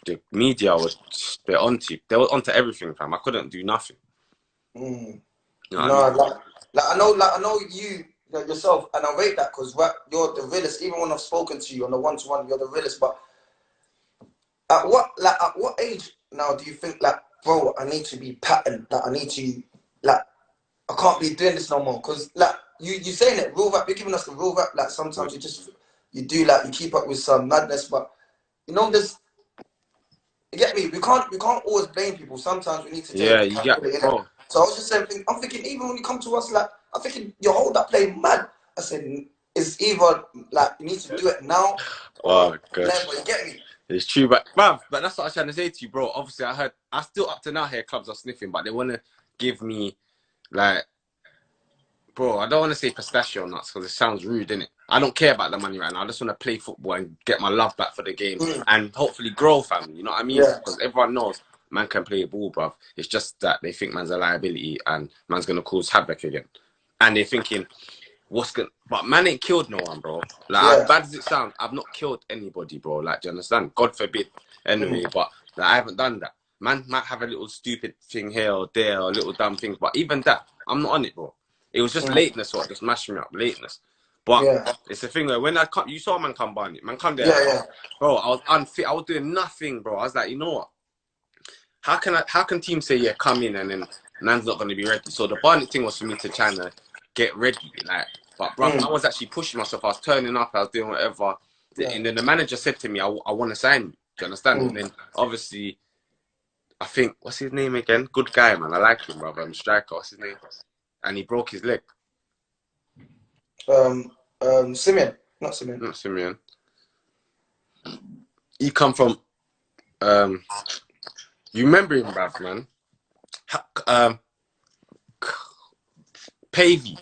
the media they're onto everything, fam. I couldn't do nothing. Mm. You know No, what I mean? I know you yourself, and I rate that because you're the realest. Even when I've spoken to you on the one-to-one, you're the realest. But at what age now do you think like, bro, I need to be patterned? Like I need to like I can't be doing this no more because like you saying it real rap. You're giving us the real rap. Like sometimes you do like you keep up with some madness, but there's you get me. We can't always blame people. Sometimes we need to take Yeah, you get, accountability in it. bro. So I was just saying, I'm thinking even when you come to us, like I'm thinking your hold that play mad. I said it's either like you need to do it now Oh or gosh. never. You get me? It's true, but bruv, but that's what I was trying to say to you, bro. Obviously, I still up to now hear clubs are sniffing, but they want to give me like, bro. I don't want to say pistachio nuts because it sounds rude, innit? I don't care about the money right now. I just want to play football and get my love back for the game and hopefully grow, family. You know what I mean? Yeah. Because everyone knows man can play a ball, bruv. It's just that they think man's a liability and man's gonna cause havoc again, and they're thinking, but man ain't killed no one, bro. Like as bad as it sounds, I've not killed anybody, bro. Like, do you understand? God forbid, anyway. But like, I haven't done that. Man might have a little stupid thing here or there, or little dumb things, but even that, I'm not on it, bro. It was just lateness, what just mashed me up, lateness. But it's the thing where when you saw man come by it, man come there, bro. I was unfit. I was doing nothing, bro. I was like, you know what? How can teams say come in and then man's not gonna be ready? So the Barnet thing was for me to try and get ready, like. But bro, I was actually pushing myself. I was turning up. I was doing whatever. And then the manager said to me, "I want to sign you." Do you understand? And then obviously, I think what's his name again? Good guy, man. I like him, brother. I'm striker. What's his name? And he broke his leg. Simeon, not Simeon. Not Simeon. He come from. You remember him, bruv, man? Pavey.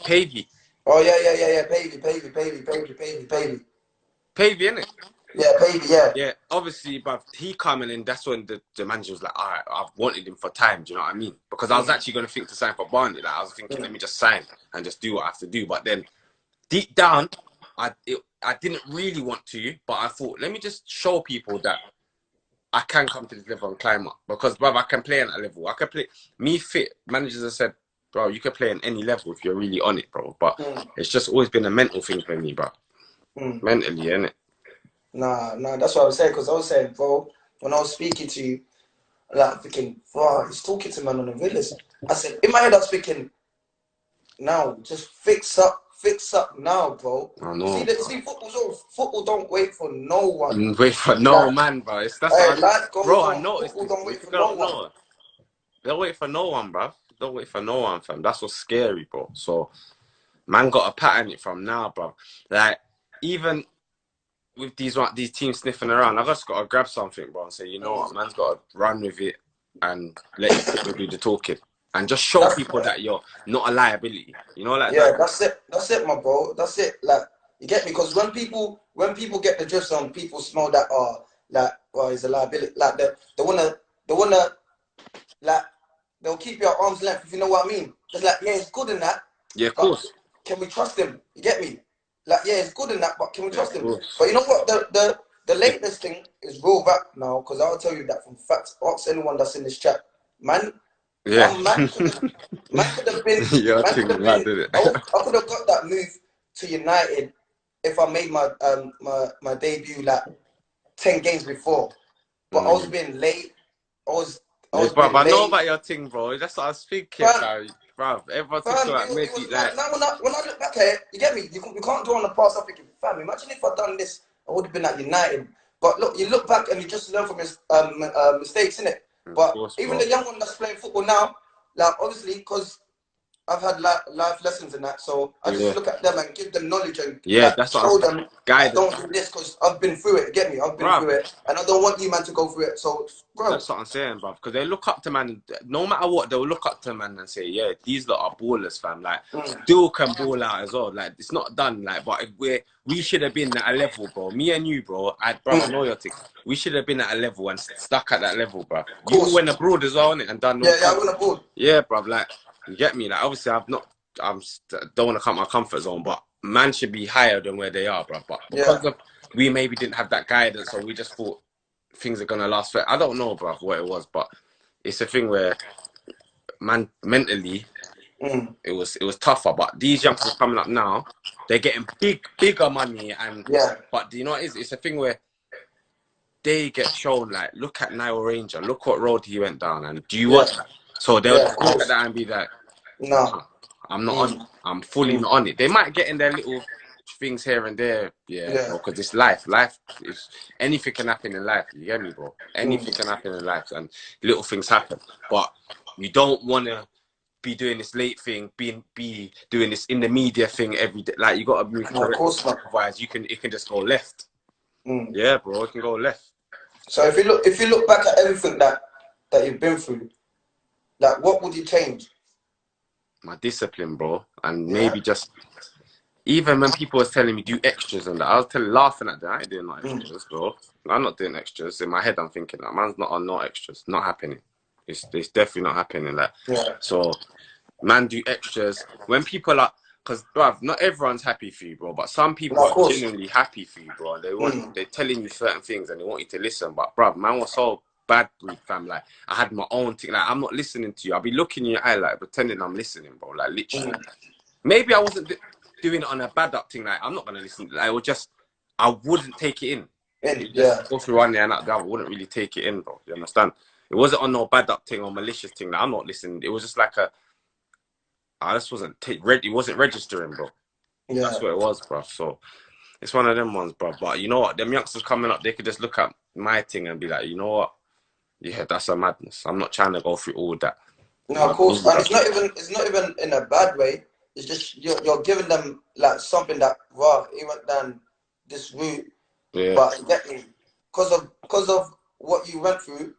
Oh yeah. Pavey, innit? Yeah, Pavey, yeah. Yeah, obviously, but he coming in, that's when the manager was like, all right, I've wanted him for time, do you know what I mean? Because I was actually going to think to sign for Barney. Like, I was thinking, let me just sign and just do what I have to do. But then, deep down, I didn't really want to, but I thought, let me just show people that I can come to this level and climb up. Because, bro, I can play on that level. I can play, me fit, managers have said, bro, you can play on any level if you're really on it, bro. But it's just always been a mental thing for me, bro. Mentally, innit? Nah, that's what I was saying. Because I was saying, bro, when I was speaking to you, like thinking, wow, he's talking to man on the villas. I said, in my head, I was thinking, now, just fix up now, bro. I know. See, football don't wait for no one. Wait for no man, bro. Life goes bro, on. I noticed Football this. don't wait If you for no don't one. know, they'll wait for no one, bro. Don't wait for no one, fam. That's what's scary, bro. So, man, got a pattern it from now, bro. Like, even with these teams sniffing around, I just got to grab something, bro, and say, you know what, man's got to run with it and let people do the talking. And just show people that you're not a liability. You know, like that. That's it, my bro. That's it. Like, You get me? Because when people get the drifts on, people smell that like it's a liability. Like they wanna like they'll keep you at arm's length if you know what I mean. It's like yeah, it's good in that, Yeah, of but course. can we trust him? You get me? Like yeah, it's good in that, but can we Yeah, trust of him? course. But you know what? The latest thing is real rap now because I'll tell you that from facts. Ask anyone that's in this chat, man. Yeah. Man could have been, Your man could thing, have man, been. did it? I could have got that move to United if I made my debut like 10 games before. But I was being late. I was I Yeah, was bruv, being I know late. about your thing, bro. That's what I was thinking, Fam, fam. Bruv, everyone talks fam, about it Mehdi, was like, mad. Now when I look back at it, you get me. You can't do on the past. I'm thinking, fam. Imagine if I'd done this, I would have been at United. But look, you look back and you just learn from his mistakes, innit? of But course, even bro. the young one that's playing football now, like obviously, because I've had life lessons in that, so I just Yeah. look at them and give them knowledge and Yeah, like that's what I'm show saying. them like Guidance. don't do this because I've been through it. Get me? I've been Bruv, through it, and I don't want you man to go through it. So, bro, that's what I'm saying, bruv. Because they look up to man, no matter what, they'll look up to man and say, yeah, these lot are ballers, fam. Like, still can ball out as well. Like, it's not done. Like, but we should have been at a level, bro. Me and you, bro. Bruv, I know your thing. We should have been at a level and stuck at that level, bruv. of You course, went abroad as well, innit, and done all yeah, I kinds. wouldn't have bought. Yeah, bruv. Like, you get me? Like, obviously, don't want to cut my comfort zone, but man should be higher than where they are, bruv. But Yeah, because of we maybe didn't have that guidance, or we just thought things are gonna last for. I don't know, bruv, what it was, but it's a thing where man mentally it was tougher. But these youngsters coming up now, they're getting bigger money, and yeah, but do you know what it is? It's a thing where they get shown like, look at Nile Ranger, look what road he went down, and do you yeah, want that? So they'll yeah, of just look at course. that and be like, No, nah, I'm not on. I'm fully not on it. They might get in their little things here and there, yeah, yeah, bro. Because it's life. Life is anything can happen in life. You get me, bro? Anything mm. can happen in life, and little things happen. But you don't want to be doing this late thing, be doing this in the media thing every day. Like you got to move No, of correct. course not. Otherwise, it can just go left. Yeah, bro, it can go left. So if you look back at everything that you've been through, like what would you change? My discipline, bro, and Yeah, maybe just even when people was telling me do extras and that, I was laughing at them. I ain't doing no extras, bro. I'm not doing extras. In my head, I'm thinking that man's not on no extras. Not happening. It's definitely not happening. Like, yeah, so, man, do extras when people are. Because, bruv, not everyone's happy for you, bro. But some people no, of are course. genuinely happy for you, bro. And they're telling you certain things and they want you to listen. But, bruv, man was so bad breed, fam. Like, I had my own thing. Like, I'm not listening to you. I'll be looking in your eye, like, pretending I'm listening, bro. Like, literally. Maybe I wasn't doing it on a bad up thing. Like, I'm not going to listen. Like, it was just, I wouldn't take it in. It Yeah, just go through one day and out the other. I wouldn't really take it in, bro. You understand? It wasn't on no bad up thing or malicious thing. Like, I'm not listening. It was just like I just wasn't it wasn't registering, bro. yeah. That's what it was, bro. So it's one of them ones, bro. But you know what? Them youngsters coming up, they could just look at my thing and be like, you know what? Yeah, that's a madness. I'm not trying to go through all that. You No, know of what I course, mean, and bro? it's not even in a bad way. It's just you're giving them like something that wow, he went down this route, Yeah. but you get me because of what you went through.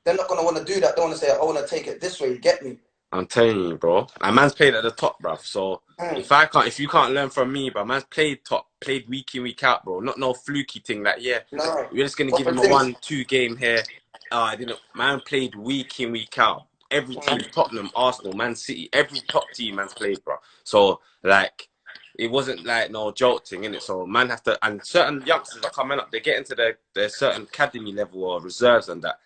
They're not gonna want to do that. They want to say, I want to take it this way. You get me? I'm telling you, bro. And man's played at the top, bruv. So if you can't learn from me, bro, man's played top, played week in, week out, bro. Not no fluky thing like, yeah, No, we're just gonna give proper him a things. 1-2 game here. I didn't. Man played week in, week out. Every team, Tottenham, Arsenal, Man City, every top team man's played, bro. So like, it wasn't like no joke thing, innit? So man has to, and certain youngsters are coming up. They get into their certain academy level or reserves and that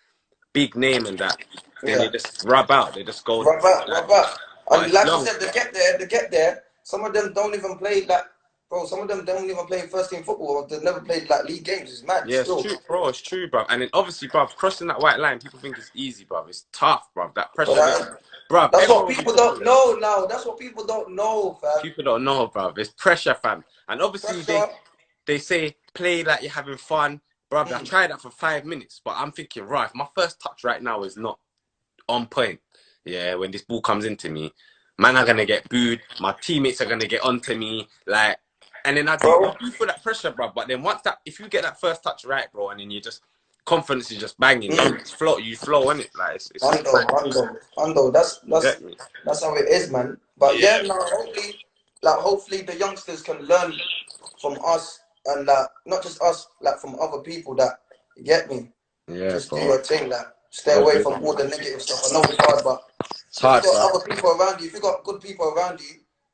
big name and that. Then Yeah, they just rub out. They just go rub out, like, rub out. but And it's like you long. said, they get there. Some of them don't even play like, bro. Some of them don't even play first team football. Or they've never played like league games. It's mad Yeah, it's still. true, bro. It's true, bro. And then obviously, bro, crossing that white line, people think it's easy, bro. It's tough, bro. That But pressure, bro. that's what Everyone will be people talking don't about it. know now. That's what people don't know, fam. People don't know, bro. It's pressure, fam. And obviously, Pressure. they say play like you're having fun, bro. I tried that for 5 minutes, but I'm thinking, right, my first touch right now is not on point. Yeah, when this ball comes into me, man, are gonna get booed. My teammates are gonna get onto me, like. And then I do feel that pressure, bro. But then once if you get that first touch right, bro, and then you just confidence is just banging, you flow on it, like it's Ando. That's how it is, man. But yeah, yeah, no, hopefully the youngsters can learn from us and like not just us, like from other people that you get me. Yeah, Just do bro. your thing, like stay away from all the negative stuff. I know it's hard, but It's if you hard, got bro. other people around you, if you got good people around you,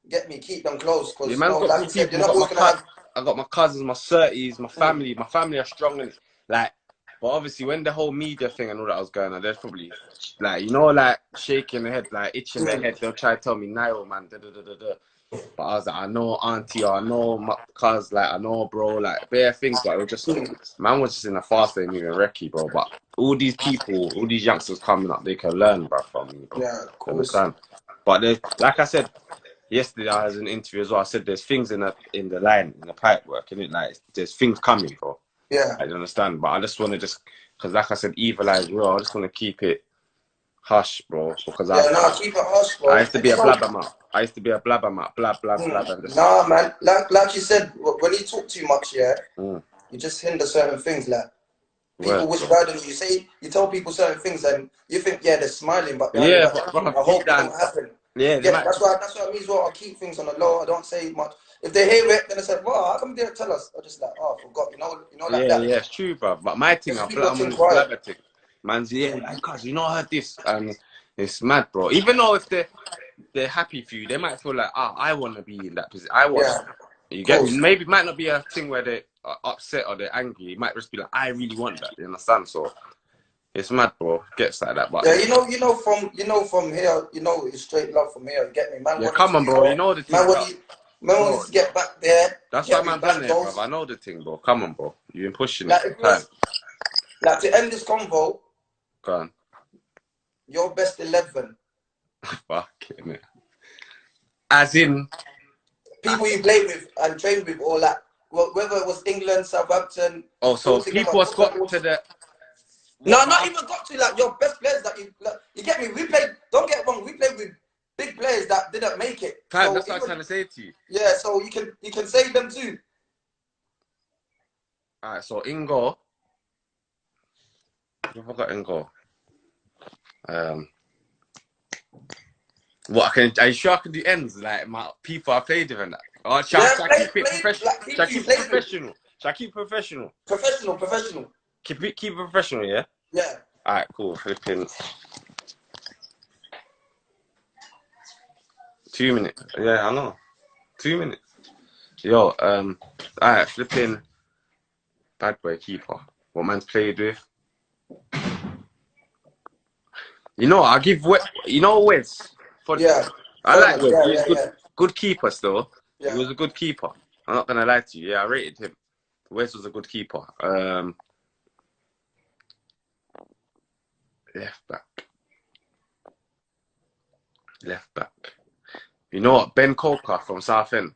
get me, keep them close. Yeah, Because man's got like good you said, people. you're not always gonna have. I got my cousins, my certies, my Mm, family. My family are strong in it. Like, but obviously when the whole media thing and all that was going on, there's probably like like shaking their head, like itching their head. They'll try to tell me, Nile, man, da da da da da. But I was like, I know auntie, or I know my cuz, like I know bro, like bare things, but it was just man was just in a fast lane moving recce, bro. But all these people, all these youngsters coming up, they can learn, bro, from me, bro. yeah, of course. Understand? But there's, like I said yesterday, I had an interview as well. I said there's things in the line, in the pipe work, and it like there's things coming, bro. Yeah. I understand, but I just want to because like I said, evil eyes, bro. I just want to keep it hush, bro, because Yeah, no, keep it hush, I bro. used to And be a blabbermouth. I used to be a blabbermouth, blab, blab, blab, and just. nah, man. Like you said, when you talk too much, yeah, Mm, you just hinder certain things. Like people word, wish bro. bad on you. You tell people certain things, and you think, yeah, they're smiling, but behind your Yeah, back, but bro, I deep hope it down, don't happen. yeah, You they get me? might. That's what I mean as well. I keep things on the low. I don't say much. If they hear it, then they say, "Well, how come they didn't tell us?" I just like, "Oh, I forgot." Like Yeah, that. yeah, it's true, bro. But my thing, Just keep your I'm thing on this quiet. blabber thing. Man's like, cuz I heard this, and it's mad, bro. Even though if they're happy for you, they might feel like, I want to be in that position. I want. Yeah, You of get me? course. Maybe it might not be a thing where they are upset or they're angry. It might just be like, I really want that. You understand? So it's mad, bro. Gets like that, but Yeah, from here, it's straight love from here. You get me, man. yeah, Wanted come to, on, bro. You know the thing, bro. man wanted Bro, to get back there. that's why Get me man's on back there, bro. goals. I know the thing, bro. Come on, bro. You've been pushing it Like for if it time. was like to end this convo, Go on. your best 11 Fucking it. As in, people you played with and trained with, or like whether it was England, Southampton, oh, all so together. people has Put them got all. to the No, what? not even got to like your best players that you get me. We played. Don't get it wrong. We played with big players that didn't make it. Time. So That's what I'm even trying to say to you. yeah, so you can say them too. All right. So Ingo, I forgot Ingo. What I can? Are you sure I can do ends like my people I played with and that? Or Yeah, shall I keep it played professional? like Shall people I you keep it played with. professional? Shall I keep it professional? Professional. Keep it professional, yeah. Yeah. All right, cool. Flipping 2 minutes. Yeah, I know. 2 minutes. Yo, all right, flipping bad boy keeper. What man's played with? I'll give Wes. For Yeah. I like Furman. Wes. Yeah, He was yeah, good, yeah. good keeper still. He Yeah. was a good keeper. I'm not gonna lie to you. Yeah, I rated him. Wes was a good keeper. Left back. Left back. You know what? Ben Coker from Southend.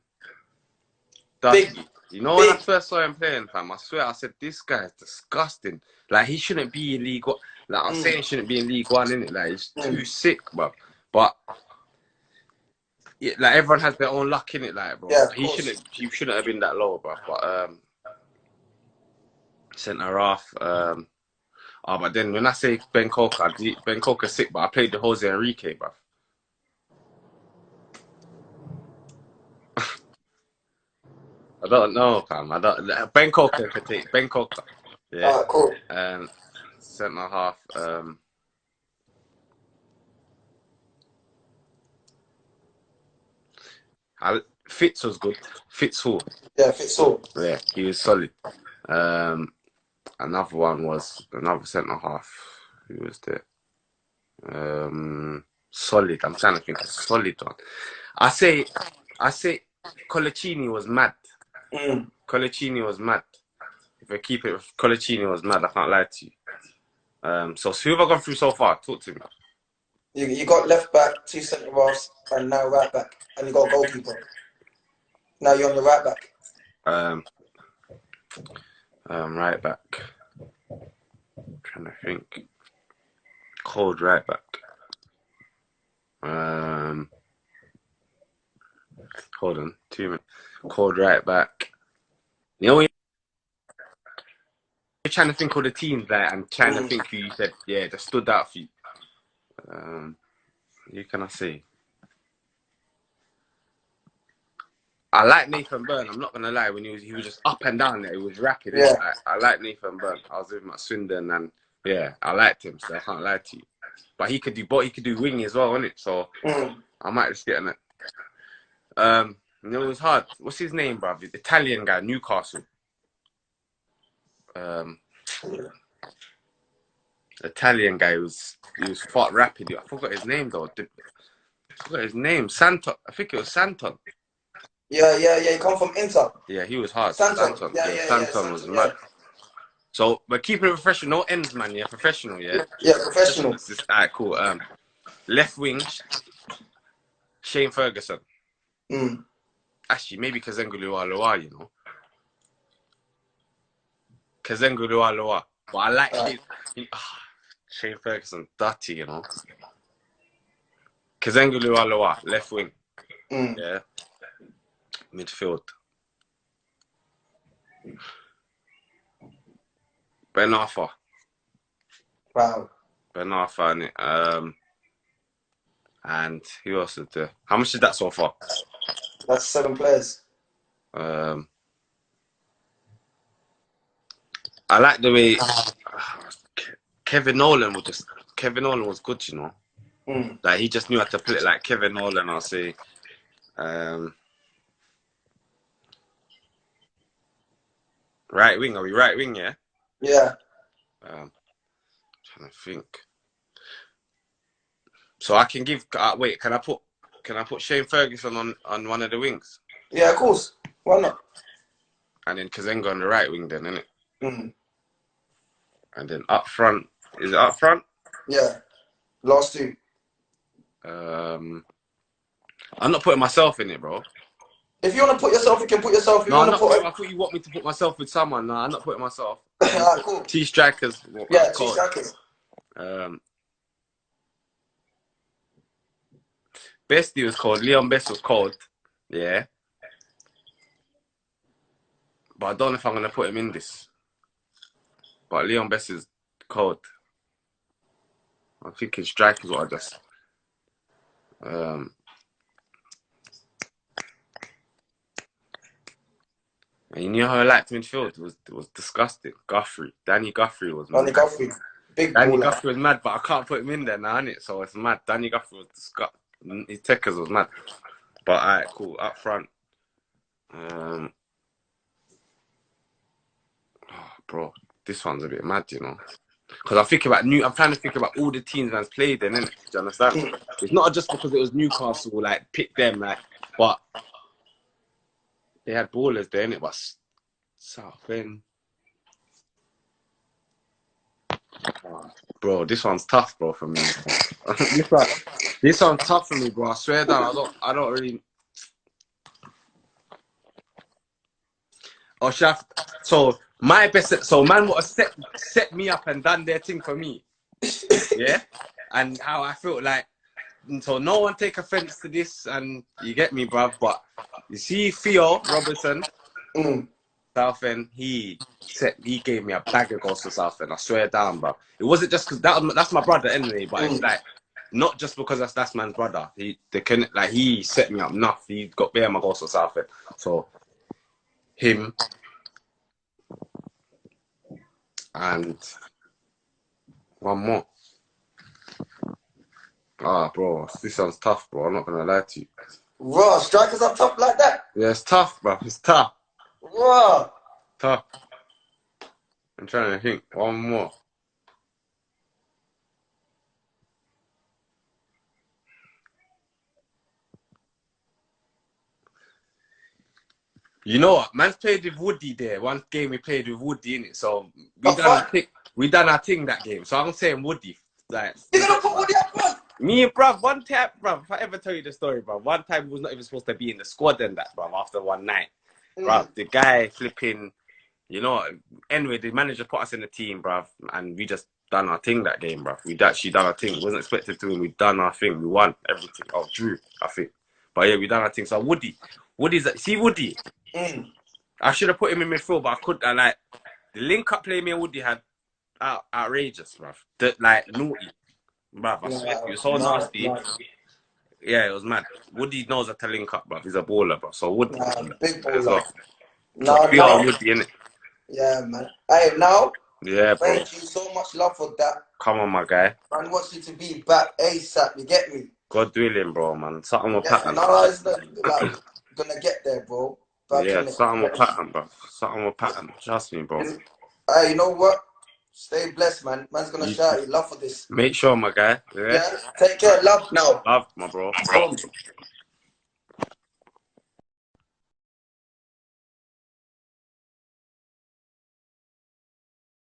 Big, Dusty. When I big. first saw him playing, fam, I swear I said, this guy is disgusting. Like, he shouldn't be in League One. Like, I'm saying he shouldn't be in League One, innit? Like, he's too sick, bro. But, yeah, like, everyone has their own luck, innit? Like, bro. Yeah, But of course. he shouldn't have been that low, bro. But, centre half, but then when I say Ben Coker, Ben Coker's sick, but I played the Jose Enrique, bro. I don't know, fam. Ben Coker could take Ben Coker. Yeah. Cool. Centre half. Fitz was good. Fitz Hall. Yeah, fits all. Yeah, he was solid. Another one was another centre half. Who was there? Solid. I'm trying to think of solid one. I say Colaccini was mad. Colaccini was mad. If I keep it, Colaccini was mad. I can't lie to you. So who have I gone through so far? Talk to me. You got left back, two centre halves, and now right back, and you got a goalkeeper. Now you're on the right back. Right back. I'm trying to think. Cold right back. Hold on, 2 minutes. Cold right back. When you're trying to think of the teams there and trying to think who you said, yeah, that stood out for you. Who can I say? I like Nathan Byrne. I'm not gonna lie. When he was just up and down there. He was rapid. Yeah. I like Nathan Byrne. I was with him at Swindon, and yeah, I liked him. So I can't lie to you. But he could do both. He could do wing as well, innit? So I might just get in it. You know, it was hard. What's his name, bruv? The Italian guy, Newcastle. Italian guy he was fought rapid. I forgot his name though. I forgot his name. Santon. I think it was Santon. Yeah. He come from Inter. Yeah, he was hard. Santon. Santon was mad. So we're keeping it professional. No ends, man. Yeah, professional. Yeah. Yeah, professional. Alright, cool. Left wing, Shane Ferguson. Actually, maybe Kazengu Lualua, you know. Kazengu Lualua. But I like Shane Ferguson, dirty, you know. Kazengu Lualua, left wing. Yeah. Midfield. Ben Arthur. Wow. Ben Arthur, and who else is there? How much is that so far? That's 7 players. I like the way Kevin Nolan was good, you know. Like he just knew how to play it like Kevin Nolan, I'll say. Right wing, are we right wing, yeah? Yeah. Trying to think. So I can give wait, can I put Shane Ferguson on one of the wings? Yeah, of course. Why not? And then Kazenga on the right wing then, innit? And then up front, is it up front? Yeah. Last two. I'm not putting myself in it, bro. If you want to put yourself, you can put yourself. If no, you I thought you want me to put myself with someone. No, I'm not putting myself. Alright, cool. T strikers. Yeah, T strikers. Bestie was cold. Leon Best was cold. Yeah. But I don't know if I'm gonna put him in this. But Leon Best is cold. I'm thinking strikers what I just. And you know how I liked midfield? It was disgusting. Danny Guthrie was mad. Danny Guthrie. Danny Guthrie was mad, but I can't put him in there now, innit? So it's mad. Danny Guthrie was disgusting. His techers was mad. But alright, cool. Up front. Oh, bro, this one's a bit mad, you know. Because I'm trying to think about all the teams that's played in, innit? Do you understand? It's not just because it was Newcastle, like, pick them, like, but they had ballers there, innit? But Southend. Oh, bro, this one's tough, bro, for me. This one's tough for me, bro. I swear down, I don't really. Oh, so my best. So man, what set me up and done their thing for me. Yeah, and how I felt like. So no one take offense to this, and you get me, bruv. But you see, Theo Robertson, Southend, he gave me a bag of goals for Southend. I swear down, bro. It wasn't just because that's my brother anyway, but it's like not just because that's man's brother. He set me up enough. He got bare my goals for Southend. So him and one more. Ah, bro, this sounds tough, bro. I'm not gonna lie to you. Raw, strikers up top like that? Yeah, it's tough, bro. It's tough. Raw. Tough. I'm trying to think. One more. You know what? Man's played with Woody there. One game we played with Woody in it, so we done our thing that game. So I'm saying Woody. Like, you're gonna put Woody up front? Me, bruv, one time, bruv, if I ever tell you the story, bruv, one time he was not even supposed to be in the squad and that, bruv, after one night. Bruv, the guy flipping, you know, anyway, the manager put us in the team, bruv, and we just done our thing that game, bruv. We actually done our thing. We wasn't expected to win. We done our thing. We won everything. Oh, drew, I think. But yeah, we done our thing. So Woody's, see Woody? I should have put him in midfield, but I couldn't. Like, the link-up play me and Woody had outrageous, bruv. Naughty. Bruv, I swear, he was so nasty. Yeah, it was mad. Woody knows how to link up, bro. He's a baller, bro. So Woody Big as baller. well. So Now, we are now, Woody, innit? yeah, man. Hey, now, Yeah, bro. thank you so much, love, for that. Come on, my guy. Man wants you to be back ASAP. You get me? God willing, bro, man. Something will Yeah, pattern. no, it's not like gonna get there, bro. Back Yeah, in it. something will pattern, bro. Something will pattern. Trust me, bro. Hey, you know what? Stay blessed, man. Man's gonna You shout you love for this. make sure, my guy. Yeah. Yeah. Take care, love now. Love, my bro. Boom.